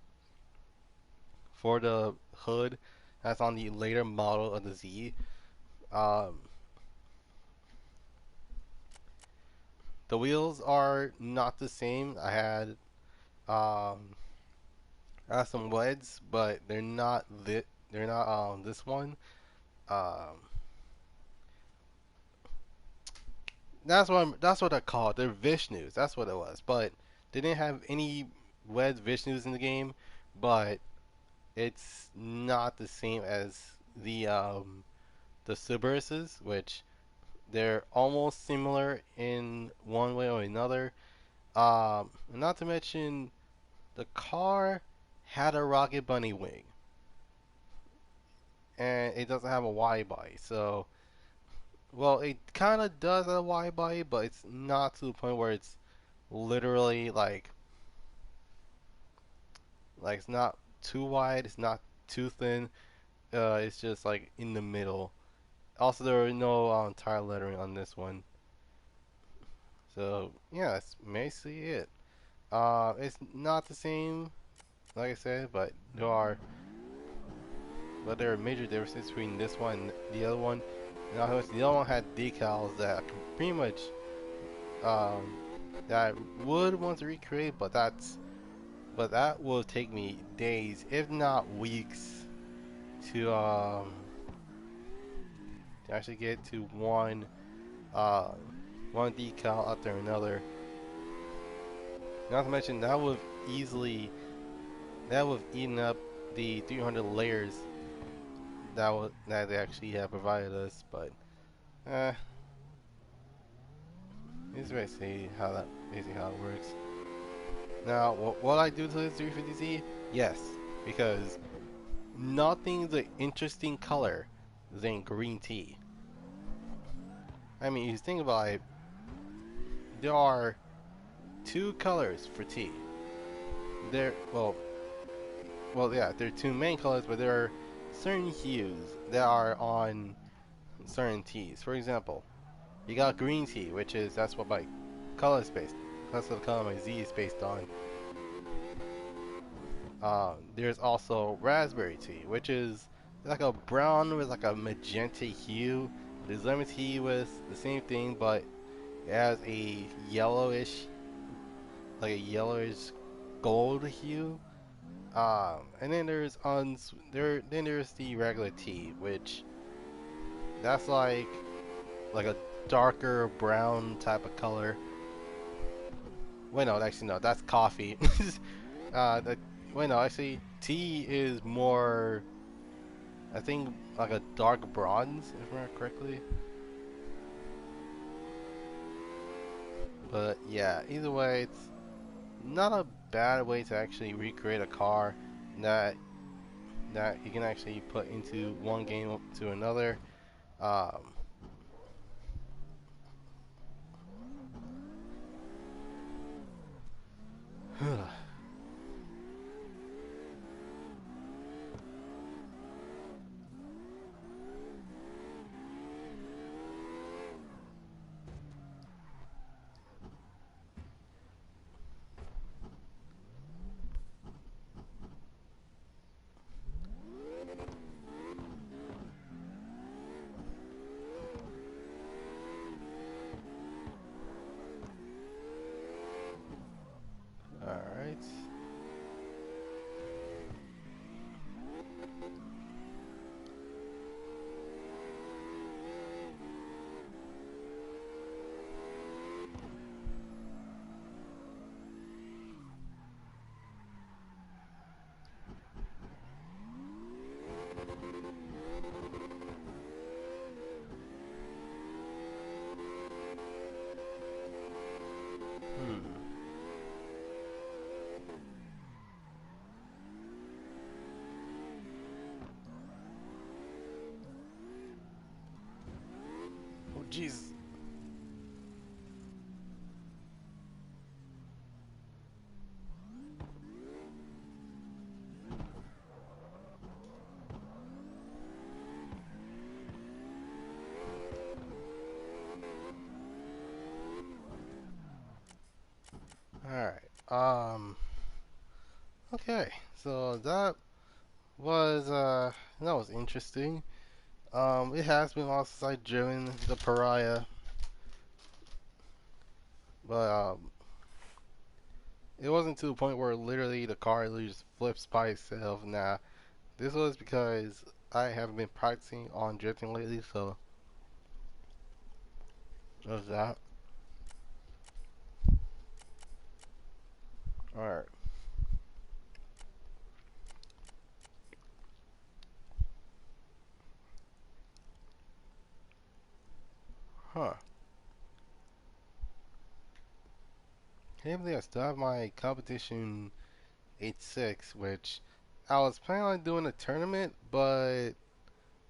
the hood that's on the later model of the Z. Um, the wheels are not the same. Um, I had some weds, but they're not this one. Um, that's what they're called. They're Vishnus. That's what it was. But they didn't have any wed Vishnus in the game, but it's not the same as the Suburuses, which they're almost similar in one way or another. Not to mention the car had a Rocket Bunny wing, and it doesn't have a wide body. So, well, it kind of does have a wide body, but it's not to the point where it's literally like it's not too wide, it's not too thin. It's just like in the middle. Also, there are no tire lettering on this one. So yeah, that's basically it. It's not the same, like I said, but there are major differences between this one and the other one. Now, the other one had decals that I can pretty much um, that I would want to recreate, but that will take me days, if not weeks, to um to actually get to uh one decal after another. Not to mention that would have eaten up the 300 layers that they actually have provided us. But uh, this is basically how it works. Now, what I do to this 350Z? Yes, because nothing's an interesting color than green tea. I mean, you think about it, there are two colors for tea. There, yeah, there are two main colors, but there are certain hues that are on certain teas. For example, you got green tea, which is that's what my color is based. That's what the color my Z is based on. There's also raspberry tea, which is like a brown with like a magenta hue. There's lemon tea with the same thing, but it has a yellowish, like a yellowish gold hue. And then there's the regular tea, which that's like a darker brown type of color. Wait, no, actually no, that's coffee. The, wait, no, actually tea is more, I think, like a dark bronze, if I remember correctly. But yeah, either way, it's not a bad way to actually recreate a car that you can actually put into one game to another. Um, jeez. Alright. Okay. So that was interesting. It has been lost since I driven the Pariah, but it wasn't to the point where literally the car literally just flips by itself. Nah, this was because I haven't been practicing on drifting lately, so there's that. Alright. Huh. Can't believe I still have my competition 8-6, which I was planning on doing a tournament, but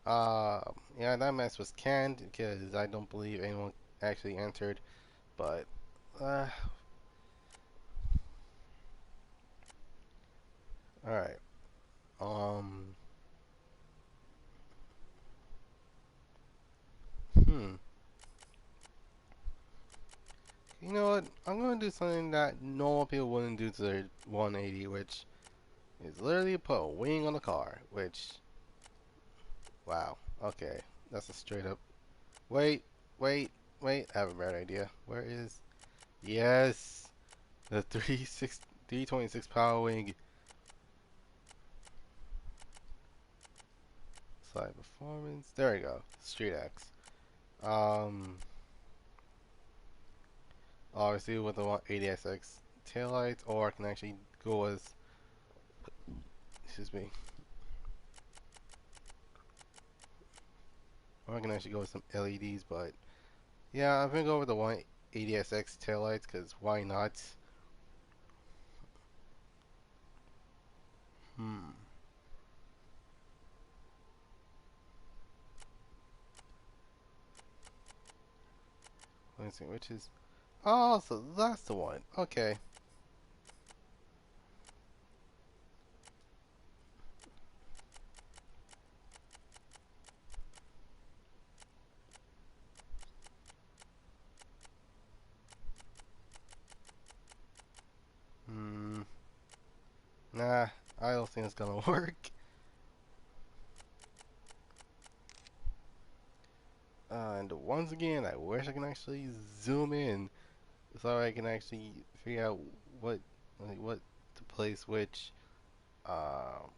yeah, that mess was canned because I don't believe anyone actually entered. But uh, all right. Um, hmm. You know what? I'm gonna do something that normal people wouldn't do to their 180, which is literally put a wing on the car. Which, wow. Okay, that's a straight up. Wait, wait, wait. I have a better idea. Where is? Yes, the 326 power wing. Side performance. There we go. Street X. Um, obviously with the 180SX taillights, or I can actually go with, excuse me, or I can actually go with some LEDs. But yeah, I'm gonna go with the 180SX taillights because why not? Hmm. Let me see which is. Oh, so that's the one. Okay. Hmm. Nah, I don't think it's gonna work. And once again, I wish I can actually zoom in so I can actually figure out what, like, what to place which. Um,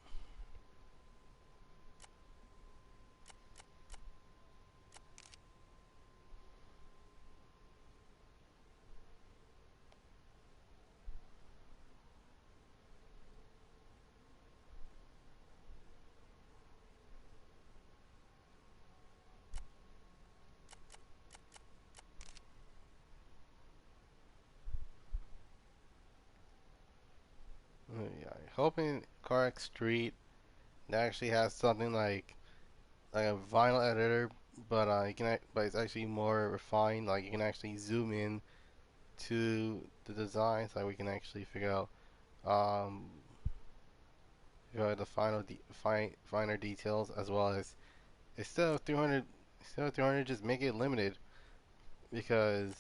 yeah, hoping Correct Street actually has something like a vinyl editor, but you can but it's actually more refined. Like you can actually zoom in to the design, so we can actually um figure out the finer details, as well as instead of 300 just make it limited, because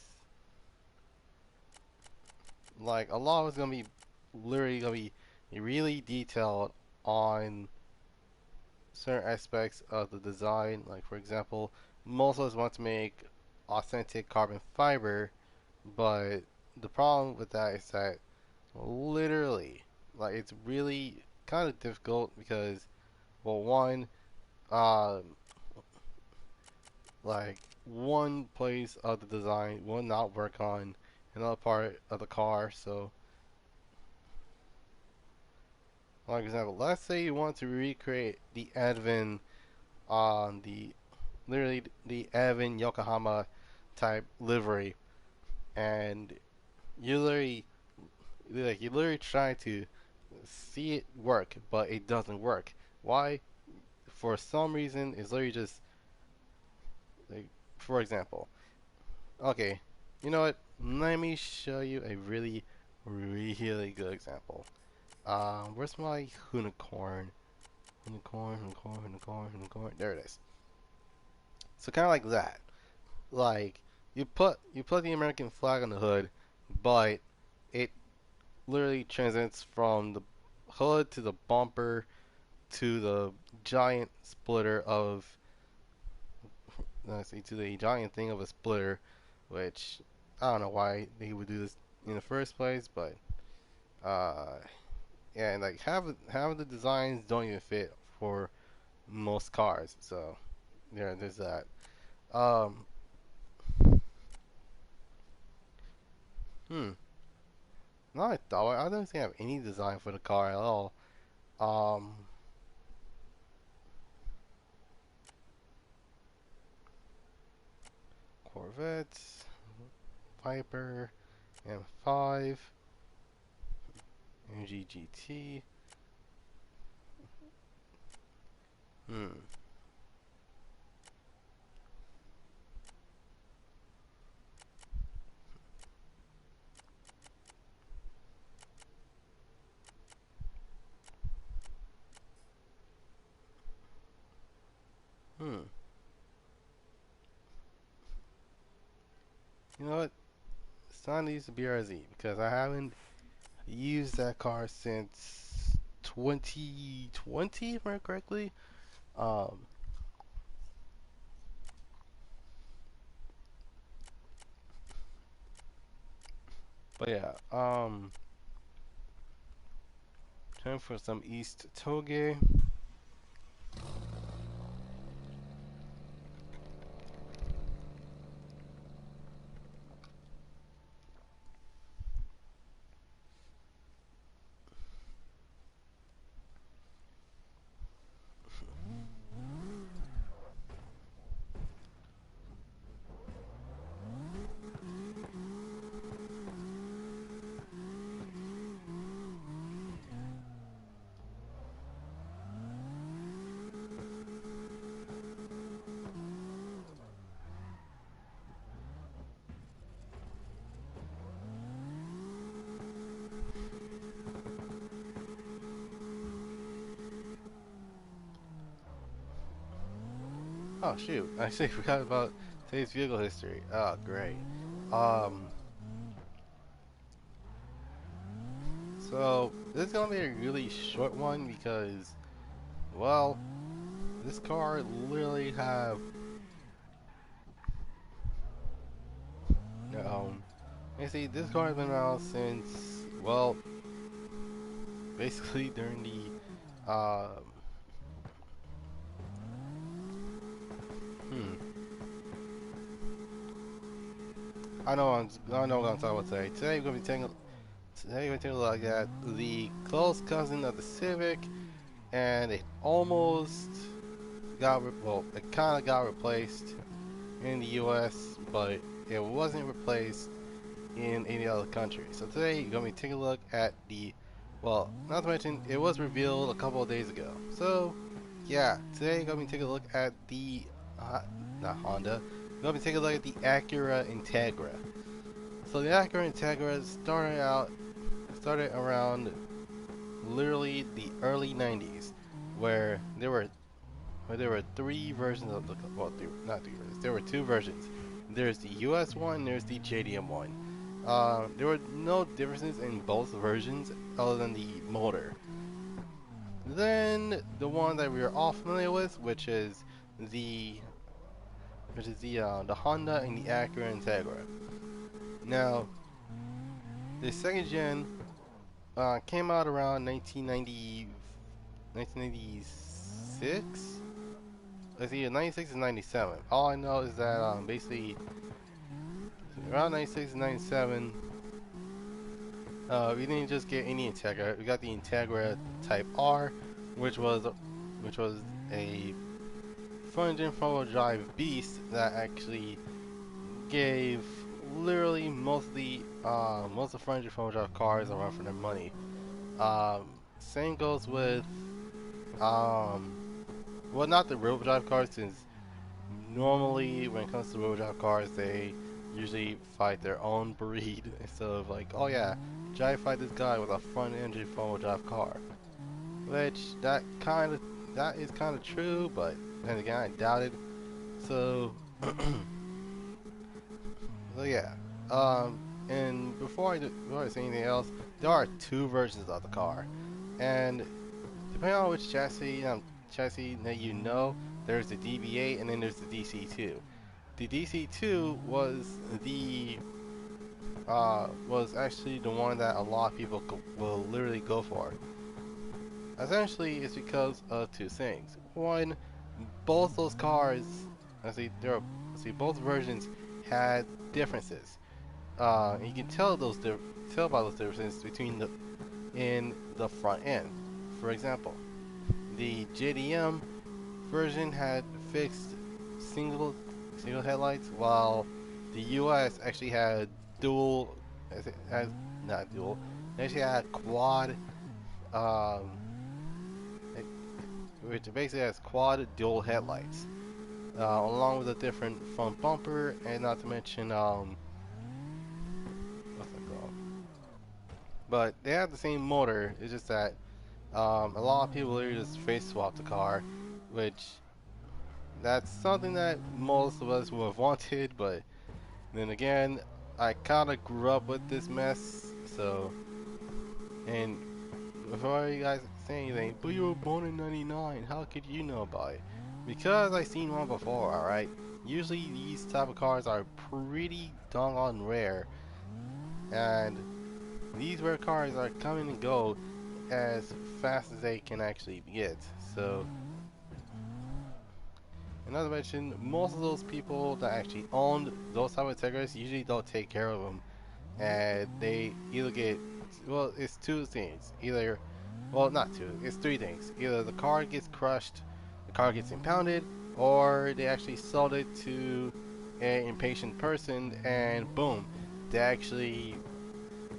like a lot of it's gonna be literally gonna be really detailed on certain aspects of the design. Like for example, most of us want to make authentic carbon fiber, but the problem with that is that literally, like it's really kind of difficult because, well, one, um, like one place of the design will not work on another part of the car. So, like example, let's say you want to recreate the Advent on the literally the Evan Yokohama type livery, and you literally you literally try to see it work, but it doesn't work. Why? For some reason, it's literally just like, for example, Okay, you know what? Let me show you a really good example. Where's my unicorn? Unicorn. There it is. So kind of like that. Like you put the American flag on the hood, but it literally transits from the hood to the bumper to the giant splitter of let's see to the giant thing of a splitter, which I don't know why they would do this in the first place, but uh yeah, and like half of the designs don't even fit for most cars, so there's that. Um, hmm. No, I thought I don't think I have any design for the car at all. Um, Corvette, Viper, M5, MG GT. Hmm. Hmm. You know what? It's time to use the BRZ because I haven't used that car since 2020, if I remember correctly. Um, but yeah. Time for some East Toge. Oh shoot! I actually forgot about today's vehicle history. Oh great. Um, so this is gonna be a really short one because, well, this car literally have um. You see, this car has been around since well, basically during the hmm. I know what I'm talking about today. Today we're gonna take a look at the close cousin of the Civic, and it almost well, it kind of got replaced in the U.S., but it wasn't replaced in any other country. So today you're gonna be taking a look at well, not to mention it was revealed a couple of days ago. So yeah, today you're gonna be taking a look at not Honda. You're gonna be taking a look at the Acura Integra. So the Acura Integra started around literally the early 90s, where there were three versions of the not three versions. There were two versions. There's the US one. There's the JDM one. There were no differences in both versions other than the motor. Then the one that we are all familiar with, the the Honda and the Acura Integra. Now the second gen came out around 1996. It's either 96 and 97. All I know is that basically around 96 and 97, we didn't just get any Integra. We got the Integra Type R, which was which was a front-engine front-wheel drive beast that actually gave literally most of the front-engine front-wheel drive cars a run for their money. Same goes with um, well, not the rear-wheel drive cars, since normally when it comes to rear-wheel drive cars, they usually fight their own breed instead of like, oh yeah, try to fight this guy with a front engine 4-wheel drive car. Which that is kind of true, but then again I doubt it. So, so yeah. And before I say anything else, there are two versions of the car, and depending on which chassis that you know, there's the DB8 and then there's the DC2. The DC2 was actually the one that a lot of people will literally go for. Essentially, it's because of two things. One, both those cars, both versions had differences. And you can tell by those differences in the front end. For example, the JDM version had fixed single single headlights, while the US actually had dual, as not dual, it actually had quad, um, which basically has quad dual headlights, along with a different front bumper, and not to mention what's that called? But they have the same motor. It's just that a lot of people literally just face swap the car, which that's something that most of us would have wanted, but then again, I kind of grew up with this mess, so, and before you guys say anything, but you were born in 99, how could you know about it? Because I seen one before, alright? Usually these type of cars are pretty doggone rare, and these rare cars are coming and go as fast as they can actually get, so, and not to mention, most of those people that actually own those type of Integras usually don't take care of them, and they either get, well, it's two things, either, well, not two, it's three things. Either the car gets crushed, the car gets impounded, or they actually sold it to an impatient person, and boom, they actually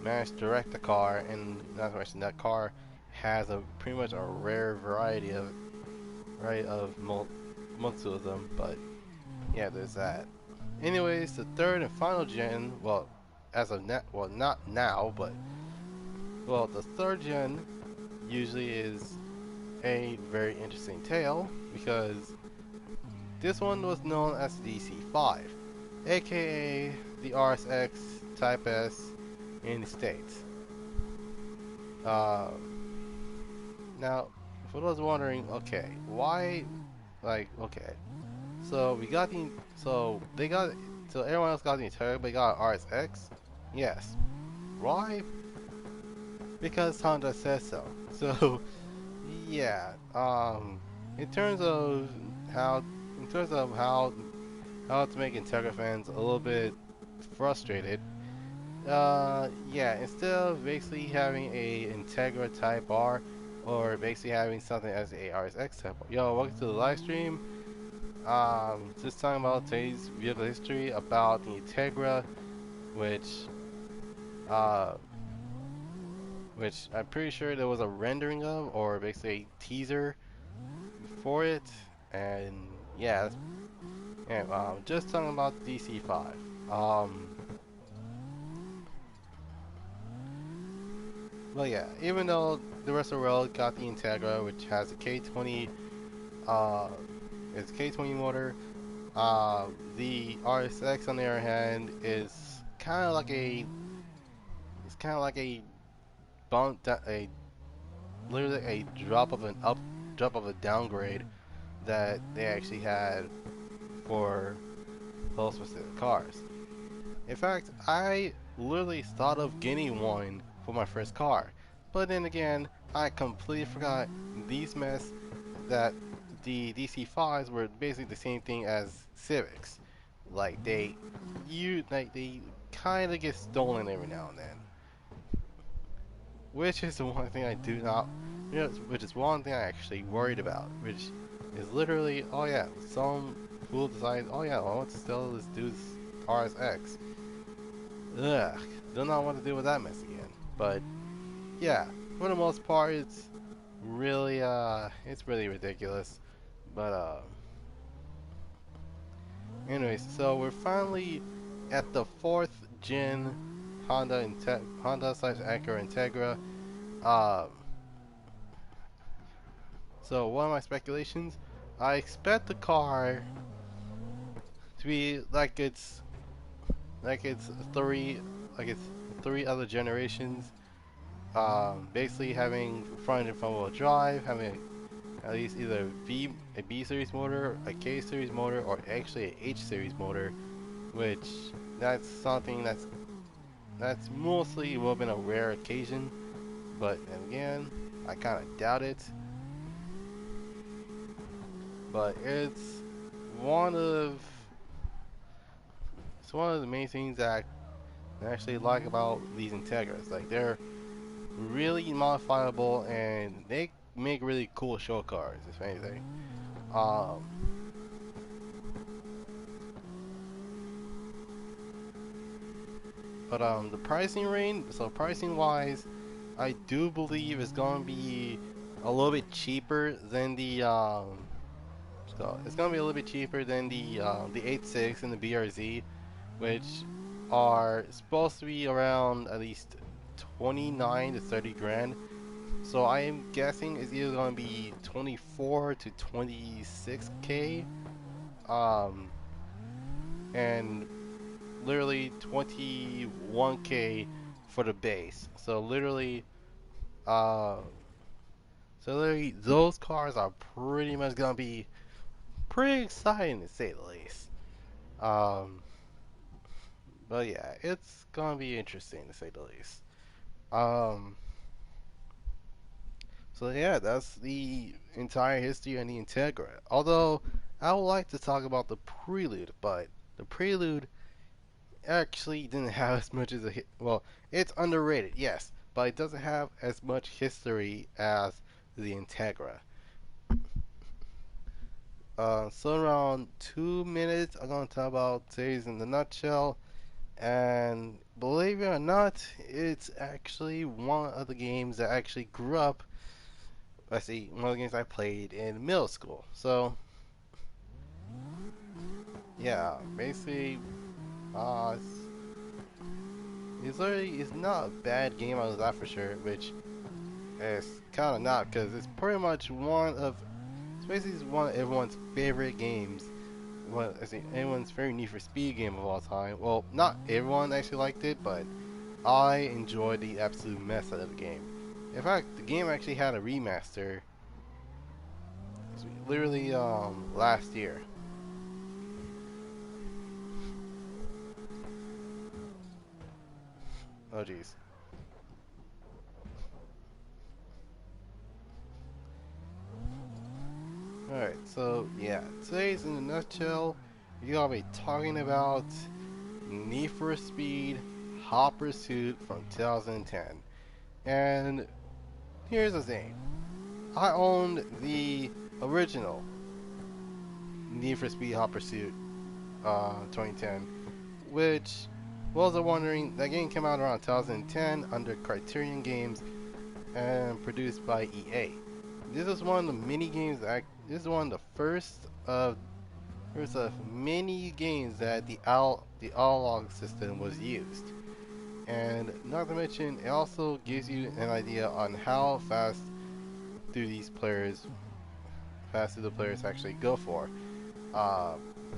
managed to wreck the car, and not to mention that car has a pretty much a rare variety of, right, of most of them, but yeah, there's that. Anyways, the third and final gen, well, as of now, well, not now, but well, the third gen usually is a very interesting tale because this one was known as the DC5, aka the RSX Type S in the States. Uh, Now, for those wondering, okay, why, like, okay, so we got the, so they got, so everyone else got the Integra, but they got RSX? Yes. Why? Because Honda says so. So, yeah, in terms of how, in terms of how to make Integra fans a little bit frustrated, yeah, instead of basically having a Integra Type R, or basically having something as a RSX Type R. Yo, welcome to the live stream. Just talking about today's vehicle history about the Integra, which, uh, which I'm pretty sure there was a rendering of, or basically a teaser for it, and yeah, anyway, just talking about the DC5. Um, well, yeah, even though the rest of the world got the Integra, which has a K20, uh, it's K20 motor, the RSX on the other hand is kind of like it's kind of like a a literally a drop of a downgrade that they actually had for those specific cars. In fact, I literally thought of getting one for my first car, but then again, I completely forgot these mess that the DC5s were basically the same thing as Civics. Like they kind of get stolen every now and then, which is the one thing I do not, which is one thing I actually worried about, which is literally, oh yeah, some fool decides, oh yeah, I want to steal this dude's RSX. Ugh, do not want to deal with that mess again. But yeah, for the most part, it's really ridiculous. But anyways, so we're finally at the 4th gen Honda / Acura Integra. Um, so one of my speculations, I expect the car to be like it's three like it's three other generations. Basically having front and front wheel drive, having at least either a B series motor, a K series motor, or actually a H series motor, which that's something that's mostly will have been a rare occasion. But again, I kind of doubt it. But one of it's one of the main things that I actually like about these Integras. Like they're really modifiable and they make really cool show cars, if anything. Um, but the pricing range, so pricing wise, I do believe it's gonna be a little bit cheaper than it's gonna be a little bit cheaper than the 86 and the BRZ, which are supposed to be around at least 29 to 30 grand. So I am guessing it's either gonna be 24 to 26k, um, and literally 21k for the base. Uh, so literally those cars are pretty much gonna be pretty exciting to say the least. Um, but yeah, it's gonna be interesting to say the least. Um, so yeah, that's the entire history of the Integra. Although I would like to talk about the Prelude, but the Prelude actually didn't have as much as a hit. Well, it's underrated, yes, but it doesn't have as much history as the Integra. So around 2 minutes, I'm gonna talk about today's in the nutshell. And believe it or not, it's actually one of the games that actually grew up. Let's see, one of the games I played in middle school. So yeah, basically, uh, it's, it's not a bad game out of that for sure. Which it's kind of not because it's pretty much it's basically one of everyone's favorite games. Well, I think anyone's favorite Need for Speed game of all time. Well, not everyone actually liked it, but I enjoyed the absolute mess out of the game. In fact, the game actually had a remaster, literally last year. Oh jeez. Alright, so yeah, today's in a nutshell, you're gonna be talking about Need for Speed Hot Pursuit from 2010. And here's the thing, I owned the original Need for Speed Hot Pursuit 2010, which was wondering, that game came out around 2010 under Criterion Games and produced by EA. This is one of the mini games this is one of the first of many games that the analog system was used. And not to mention, it also gives you an idea on how do these players fast do the players actually go for. Uh,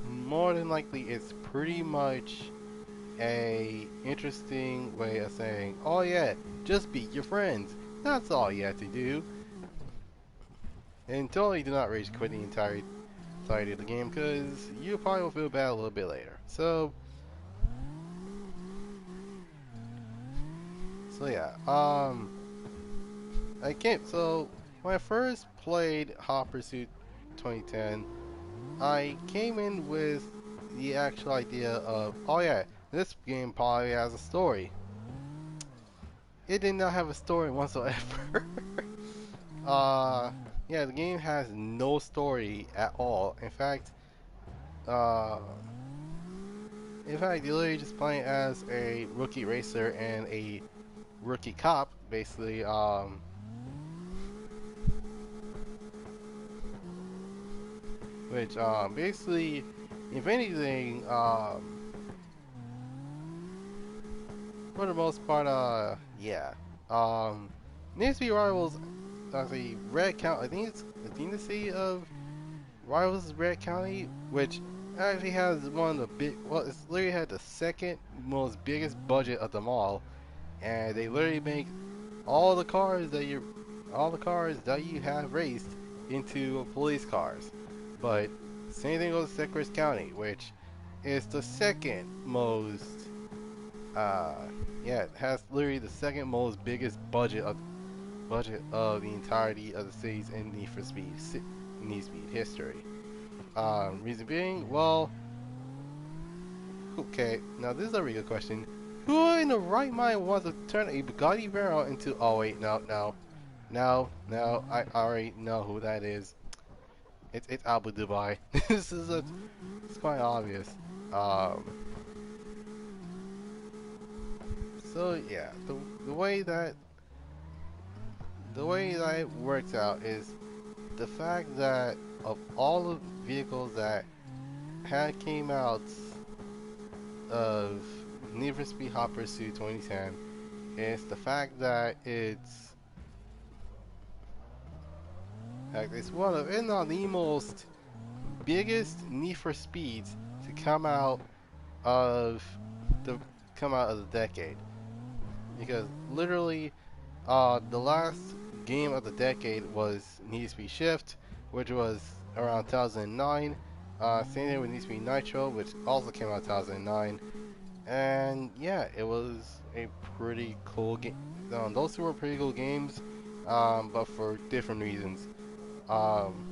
More than likely, it's pretty much a interesting way of saying, oh yeah, just beat your friends. That's all you have to do. And totally do not rage quit the entirety of the game because you probably will feel bad a little bit later. So yeah, so when I first played Hot Pursuit 2010, I came in with the actual idea of, oh yeah, this game probably has a story. It did not have a story whatsoever. uh, yeah, the game has no story at all. Uh, in fact, you're literally just playing as a rookie racer and a rookie cop, basically. Which basically, if anything, for the most part, yeah. Um, Need to be Rivals, actually, Red County. I think the city of Rivals is Red County, which actually has one of the big. Well, it's literally had the second most biggest budget of them all, and they literally make all the cars that you have raced into police cars. But same thing goes to Secretary County, which is the second most. Yeah, it has literally the second most biggest budget of the entirety of the cities in Need for Speed history. Reason being, well, okay, now this is a really good question. Who in the right mind wants to turn a Bugatti Veyron into? Oh wait, no, I already know who that is. It's Abu Dubai. It's quite obvious. Um, so yeah, the way that it works out is the fact that of all the vehicles that had came out of Need for Speed Hot Pursuit 2010, is the fact that it's one of, if not the most biggest Need for Speeds to of the come out of the decade. Because literally, the last game of the decade was Need for Speed Shift, which was around 2009. Same thing with Need for Speed Nitro, which also came out 2009. And yeah, it was a pretty cool game. Those two were pretty cool games, but for different reasons. Um,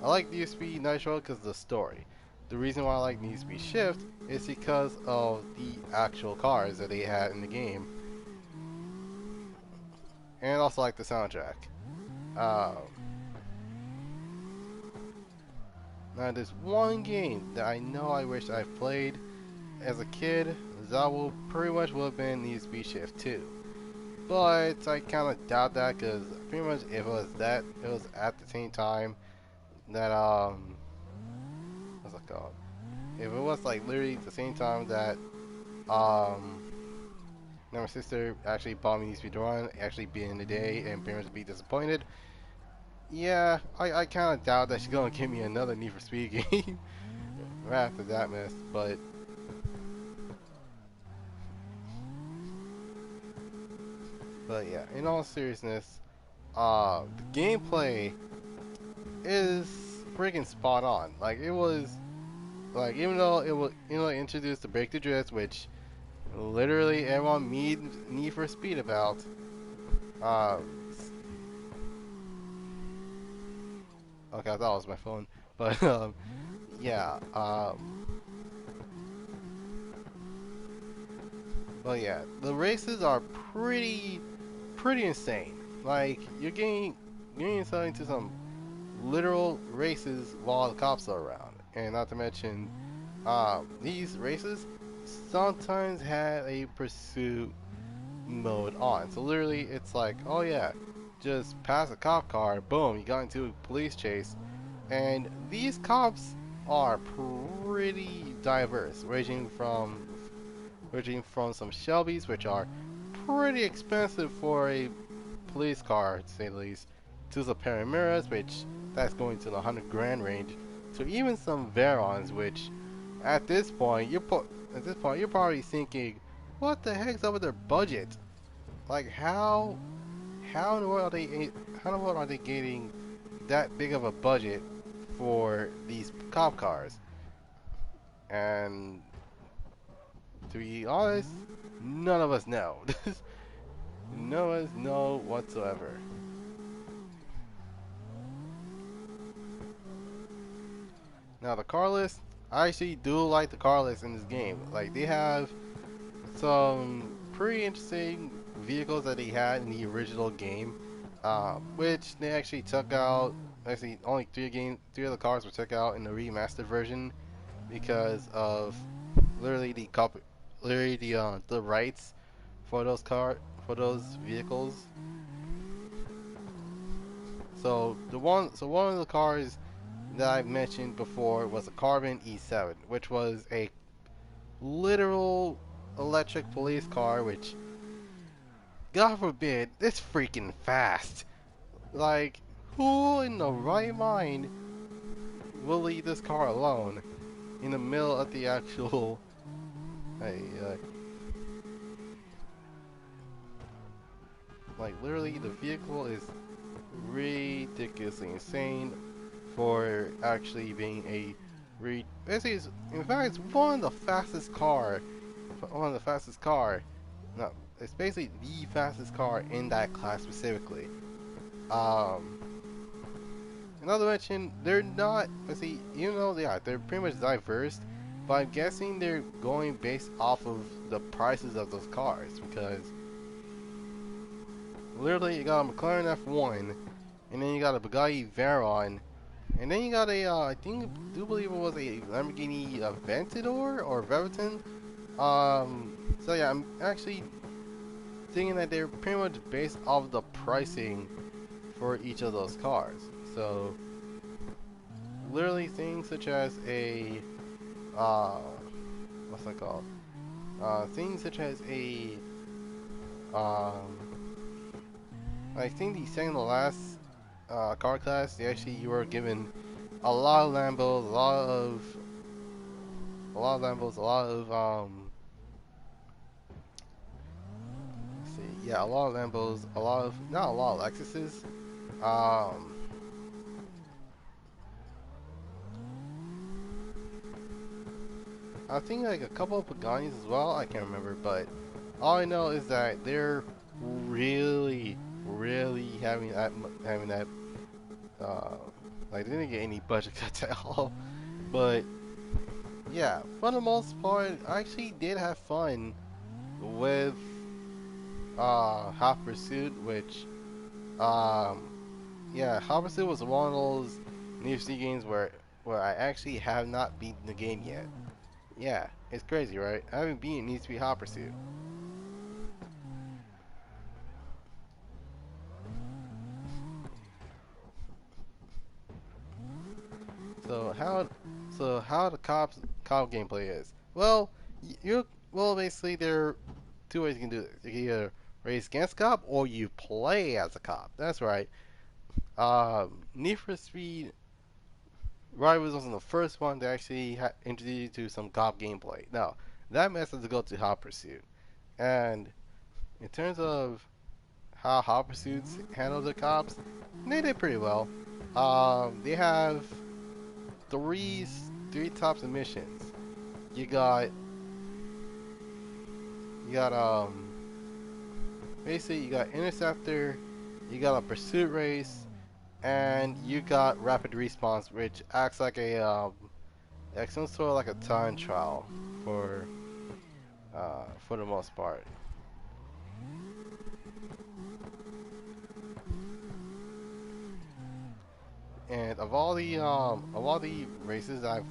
I like Need for Speed Nitro because of the story. The reason why I like Need for Speed Shift is because of the actual cars that they had in the game, and also like the soundtrack. Um, Now there's one game that I know I wish I played as a kid. That will pretty much would have been Need for Speed Shift 2. But I kind of doubt that because pretty much if it was at the same time that what's it called? If it was like literally the same time that um my sister actually bought me Need for Speed Run, actually being in the day and parents would be disappointed. Yeah, I kind of doubt that she's gonna give me another Need for Speed game right after that mess. But yeah, in all seriousness, the gameplay is freaking spot on. Like it was, like even though it introduced the break the drift, which literally everyone need for speed about. Um, okay, I thought it was my phone, but yeah, but yeah, the races are pretty insane. Like you're getting yourself into some literal races while the cops are around, and not to mention, these races sometimes have a pursuit mode on. So literally, it's like, oh yeah, just pass a cop car, boom, you got into a police chase, and these cops are pretty diverse, ranging from some Shelbys, which are pretty expensive for a police car, to say the least, to some Panamiras, which that's going to the 100 grand range, to even some Verons, which at this point you're probably thinking, what the heck's up with their budget? Like how in the world are they getting that big of a budget for these cop cars? And to be honest, none of us know. None of us know whatsoever. Now the car list, I actually do like the car list in this game. Like they have some pretty interesting vehicles that they had in the original game, which they actually took out. Actually, only three of the cars were took out in the remastered version because of literally the rights for those vehicles. So one of the cars that I mentioned before was a Carbon E7, which was a literal electric police car, which God forbid, it's freaking fast. Like, who in the right mind will leave this car alone in the middle of the actual? Hey, like literally, the vehicle is ridiculously insane for actually being a basically, in fact, it's one of the fastest car, one of the fastest car. No, it's basically the fastest car in that class specifically. Um, Another mention, they're not. Let's see, even though they are, they're pretty much diverse. But I'm guessing they're going based off of the prices of those cars because literally you got a McLaren F1, and then you got a Bugatti Veyron, and then you got a I do believe it was a Lamborghini Aventador or Veteran. So yeah, I'm actually thinking that they're pretty much based off the pricing for each of those cars. So literally things such as a uh, what's that called? Things such as a um, I think the second to last car class, they actually you were given a lot of Lambos, a lot of Lambos, a lot of let's see, yeah, a lot of Lambos, a lot of not a lot of Lexuses. Um, I think like a couple of Pagani's as well. I can't remember, but all I know is that they're really, really having that. Uh, like they didn't get any budget cuts at all. But yeah, for the most part, I actually did have fun with Hot Pursuit, which um yeah, Hot Pursuit was one of those Need for Speed games where I actually have not beaten the game yet. Yeah, it's crazy, right? I haven't beaten Need for Speed Hot Pursuit. So how the cop gameplay is? Well, you well basically there are two ways you can do this. You can either race against cop or you play as a cop. That's right. Need for Speed Rivals wasn't the first one to actually introduce you to some cop gameplay. Now that message to go to Hot Pursuit, and in terms of how Hot Pursuits handle the cops, they did pretty well. They have three three types of missions. You got you got basically you got interceptor, you got a pursuit race, and you got rapid response, which acts like some sort of like a time trial for for the most part. And of all the races I've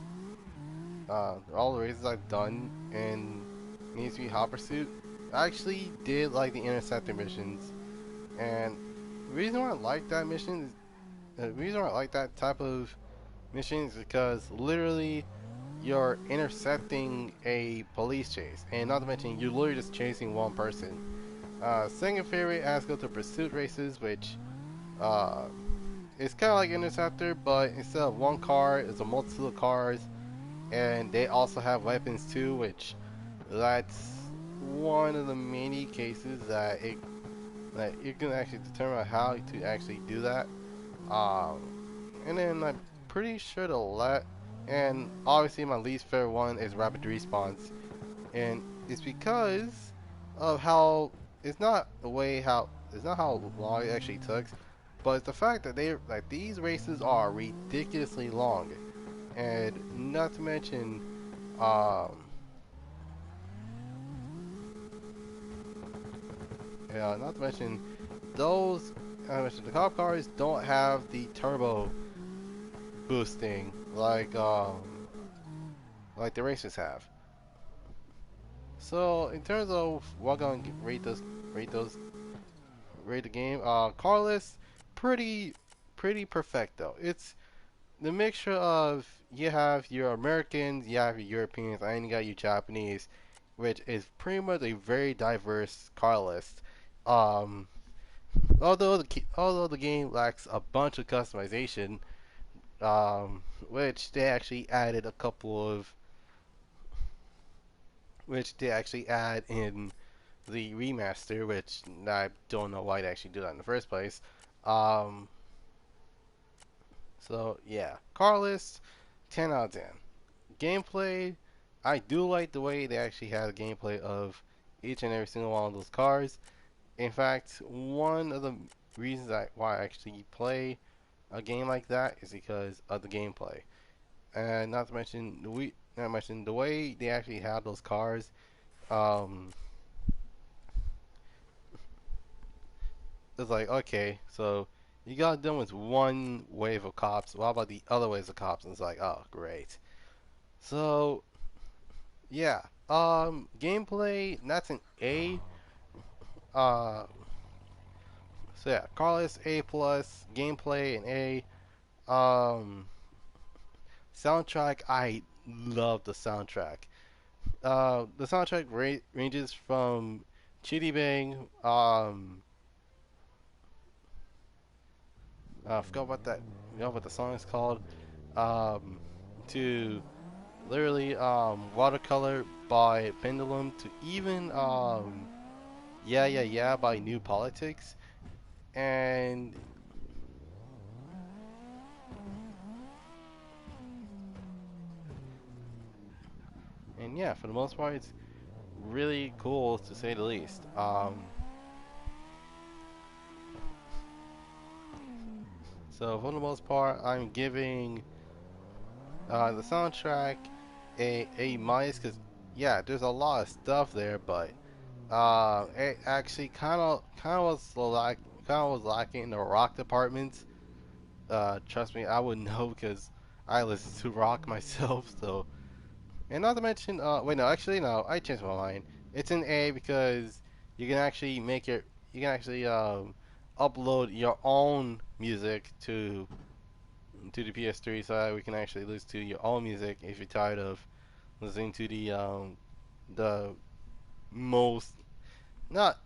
done in Need for Speed Hot Pursuit, I actually did like the interceptor missions. And the reason why I like that mission is the reason why I like that type of mission is because literally you're intercepting a police chase, and not to mention you're literally just chasing one person. Second favorite has to go to pursuit races, which uh, it's kind of like interceptor, but instead of one car, it's a multitude of cars, and they also have weapons too, which that's one of the many cases that you can actually determine how to actually do that. Um, and then I'm pretty sure and obviously my least favorite one is rapid response, and it's because of how it's not how long it actually took, but it's the fact that these races are ridiculously long, and um, not to mention those. I mentioned the cop cars don't have the turbo boosting like the races have. So in terms of what I'm gonna rate those rate the game, Carlos, pretty pretty perfecto. It's the mixture of you have your Americans, you have your Europeans, and you got your Japanese, which is pretty much a very diverse car list. Um, although the game lacks a bunch of customization, which they actually added a couple of, which they actually add in the remaster, which I don't know why they actually do that in the first place. Um, so yeah, car list, 10 out of 10. Gameplay, I do like the way they actually had a gameplay of each and every single one of those cars. In fact, one of the reasons why I actually play a game like that is because of the gameplay, and not to mention the way they actually have those cars. Um, it's like, okay, so you got done with one wave of cops. What about the other waves of cops? And it's like, oh, great. So yeah, gameplay, that's an A. Uh, so yeah, Carlos A plus, gameplay an A. Um, soundtrack, I love the soundtrack. The soundtrack ranges from Chitty Bang. I forgot what that, what the song is called. Um, to literally Watercolor by Pendulum to even Yeah Yeah Yeah by New Politics. And yeah, for the most part, it's really cool to say the least. So for the most part, I'm giving the soundtrack a minus because yeah, there's a lot of stuff there, but it actually kind of was lacking in the rock department. Trust me, I would know because I listen to rock myself. So, and not to mention, wait, no, actually, no, I changed my mind. It's an A because you can actually you can actually upload your own music to the PS3, so that we can actually listen to your own music if you're tired of listening to the most not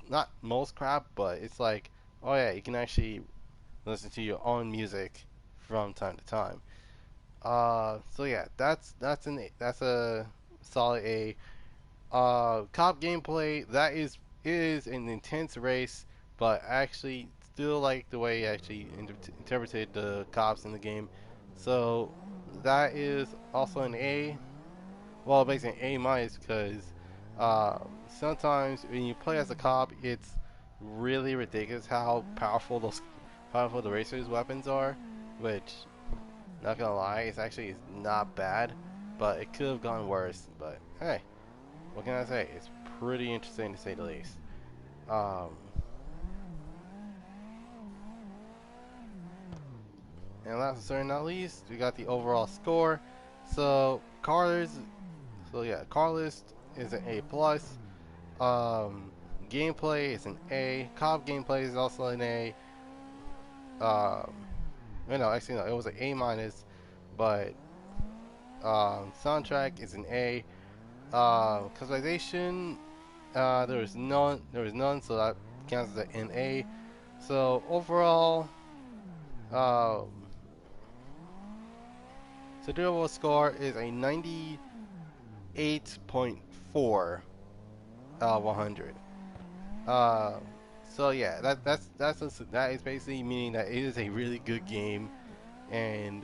not most crap, but it's like, oh yeah, you can actually listen to your own music from time to time. So yeah, that's a solid A. Cop gameplay, that is an intense race, but I actually still like the way he actually interpreted the cops in the game. So that is also an A. Well, basically an A minus because sometimes when you play as a cop, it's really ridiculous how powerful the racers' weapons are. Which, not gonna lie, it's not bad, but it could have gone worse. But hey, what can I say? It's pretty interesting to say the least. Um, and last but certainly not least, we got the overall score. So Carlos, so yeah, Carlos is an A plus. Um, gameplay is an A. Cop gameplay is also an A. No, actually no, it was an A minus, but soundtrack is an A. Customization, there was none, so that counts as an A. So overall, um, so the overall score is a 98.4 out of 100. Uh, so yeah, that is basically meaning that it is a really good game, and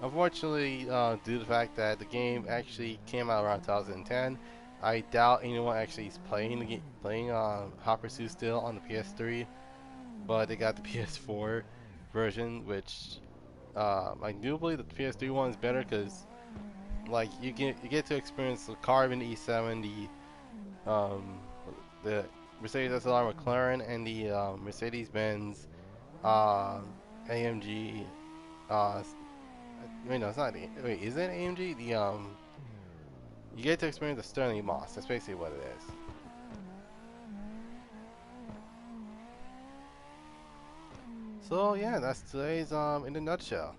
unfortunately, due to the fact that the game actually came out around 2010, I doubt anyone actually is playing the game, playing Hot Pursuit still on the PS3. But they got the PS4 version, which I do believe the PS3 one is better because like you get to experience the Carbon E7, um, the Mercedes SLR McLaren, and the Mercedes Benz uh, AMG. Uh, wait, no, it's not. Wait, is it AMG? You get to experience the Sterling Moss. That's basically what it is. So yeah, that's today's in a nutshell.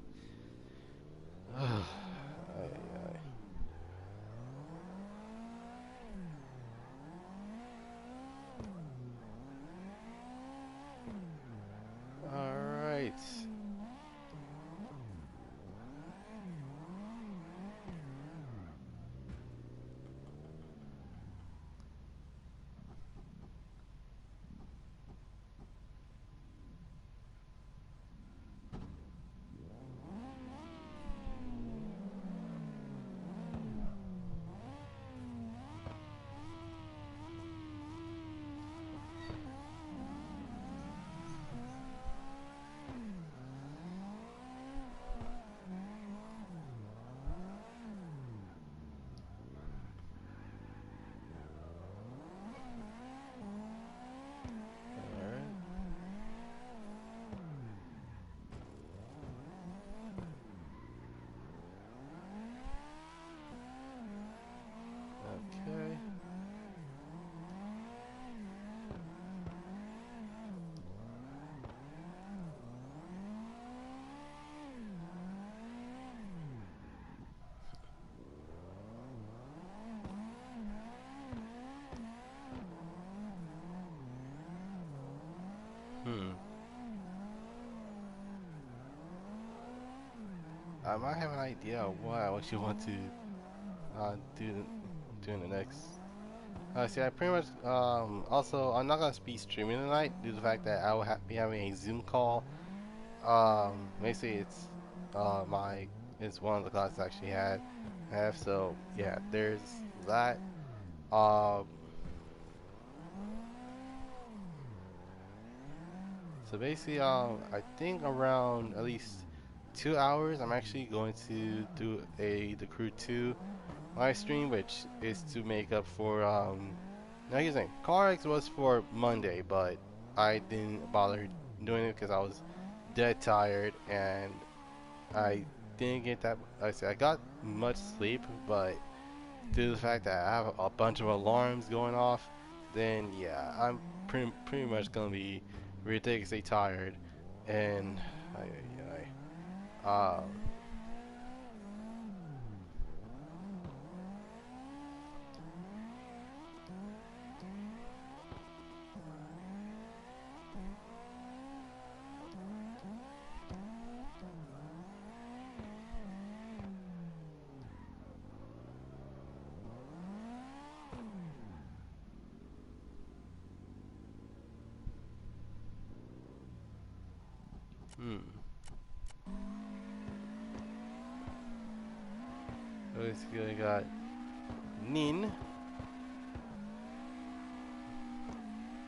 I might have an idea of what I actually want to do in the next. See, I pretty much also I'm not gonna be streaming tonight due to the fact that I will be having a Zoom call. Basically my it's one of the classes I actually have. So yeah, there's that. Um, so basically I think around at least 2 hours I'm actually going to do the Crew 2 live stream, which is to make up for now here's the thing. CarX was for Monday, but I didn't bother doing it because I was dead tired and I didn't get that. I say I got much sleep, but due to the fact that I have a bunch of alarms going off, then yeah, I'm pretty much gonna be ridiculously tired, and I, hmm. Basically, I got Nin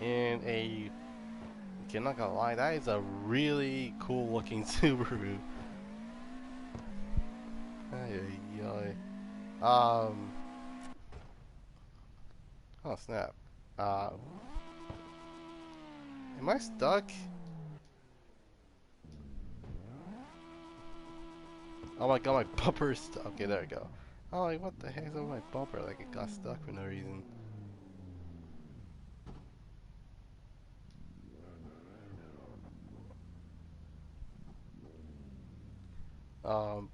and a. Okay, I'm not gonna lie, that is a really cool looking Subaru. Ay, ay, ay. Oh snap. Uh, am I stuck? Oh my god, my bumper is stuck. Okay, there we go. Oh, like, what the heck is with my bumper? Like, it got stuck for no reason.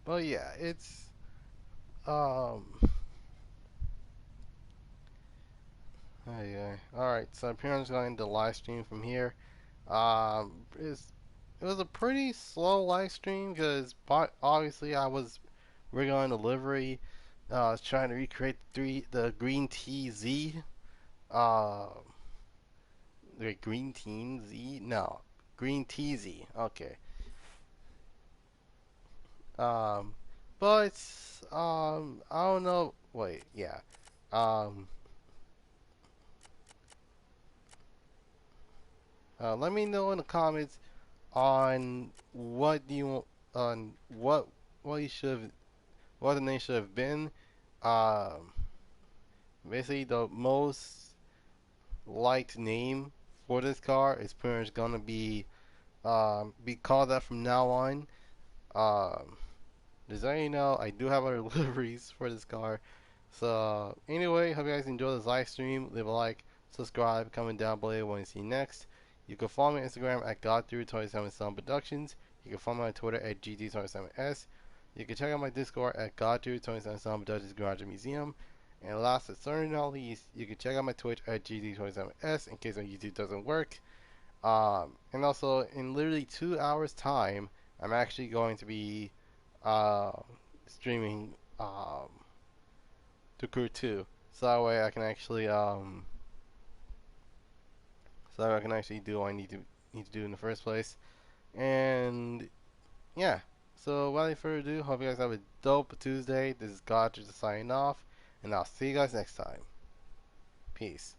But yeah, it's, um, yeah. Alright, so apparently going to live stream from here. It was a pretty slow live stream because obviously working on delivery. I was trying to recreate the green tea Z. Uh, the green tea Z? No, green tea Z. Okay. Um, but I don't know. Wait, yeah. Um, let me know in the comments on what do you on what you should what the name should have been. Um, basically the most liked name for this car is pretty much gonna be called that from now on. Um, just so you know, I do have other deliveries for this car. So anyway, hope you guys enjoy this live stream. Leave a like, subscribe, comment down below what you see next. You can follow me on Instagram at Goddrifter247sun Productions. You can follow me on Twitter at GT27S. You can check out my Discord at Goddrifter247sun Productions Garage Museum. And last but certainly not least, you can check out my Twitch at GT27S in case my YouTube doesn't work. And also, in literally 2 hours' time, I'm actually going to be uh, streaming to Crew 2, so that way I can actually do what I need to do in the first place. And yeah, so without further ado, hope you guys have a dope Tuesday. This is Goddrifter signing off, and I'll see you guys next time. Peace.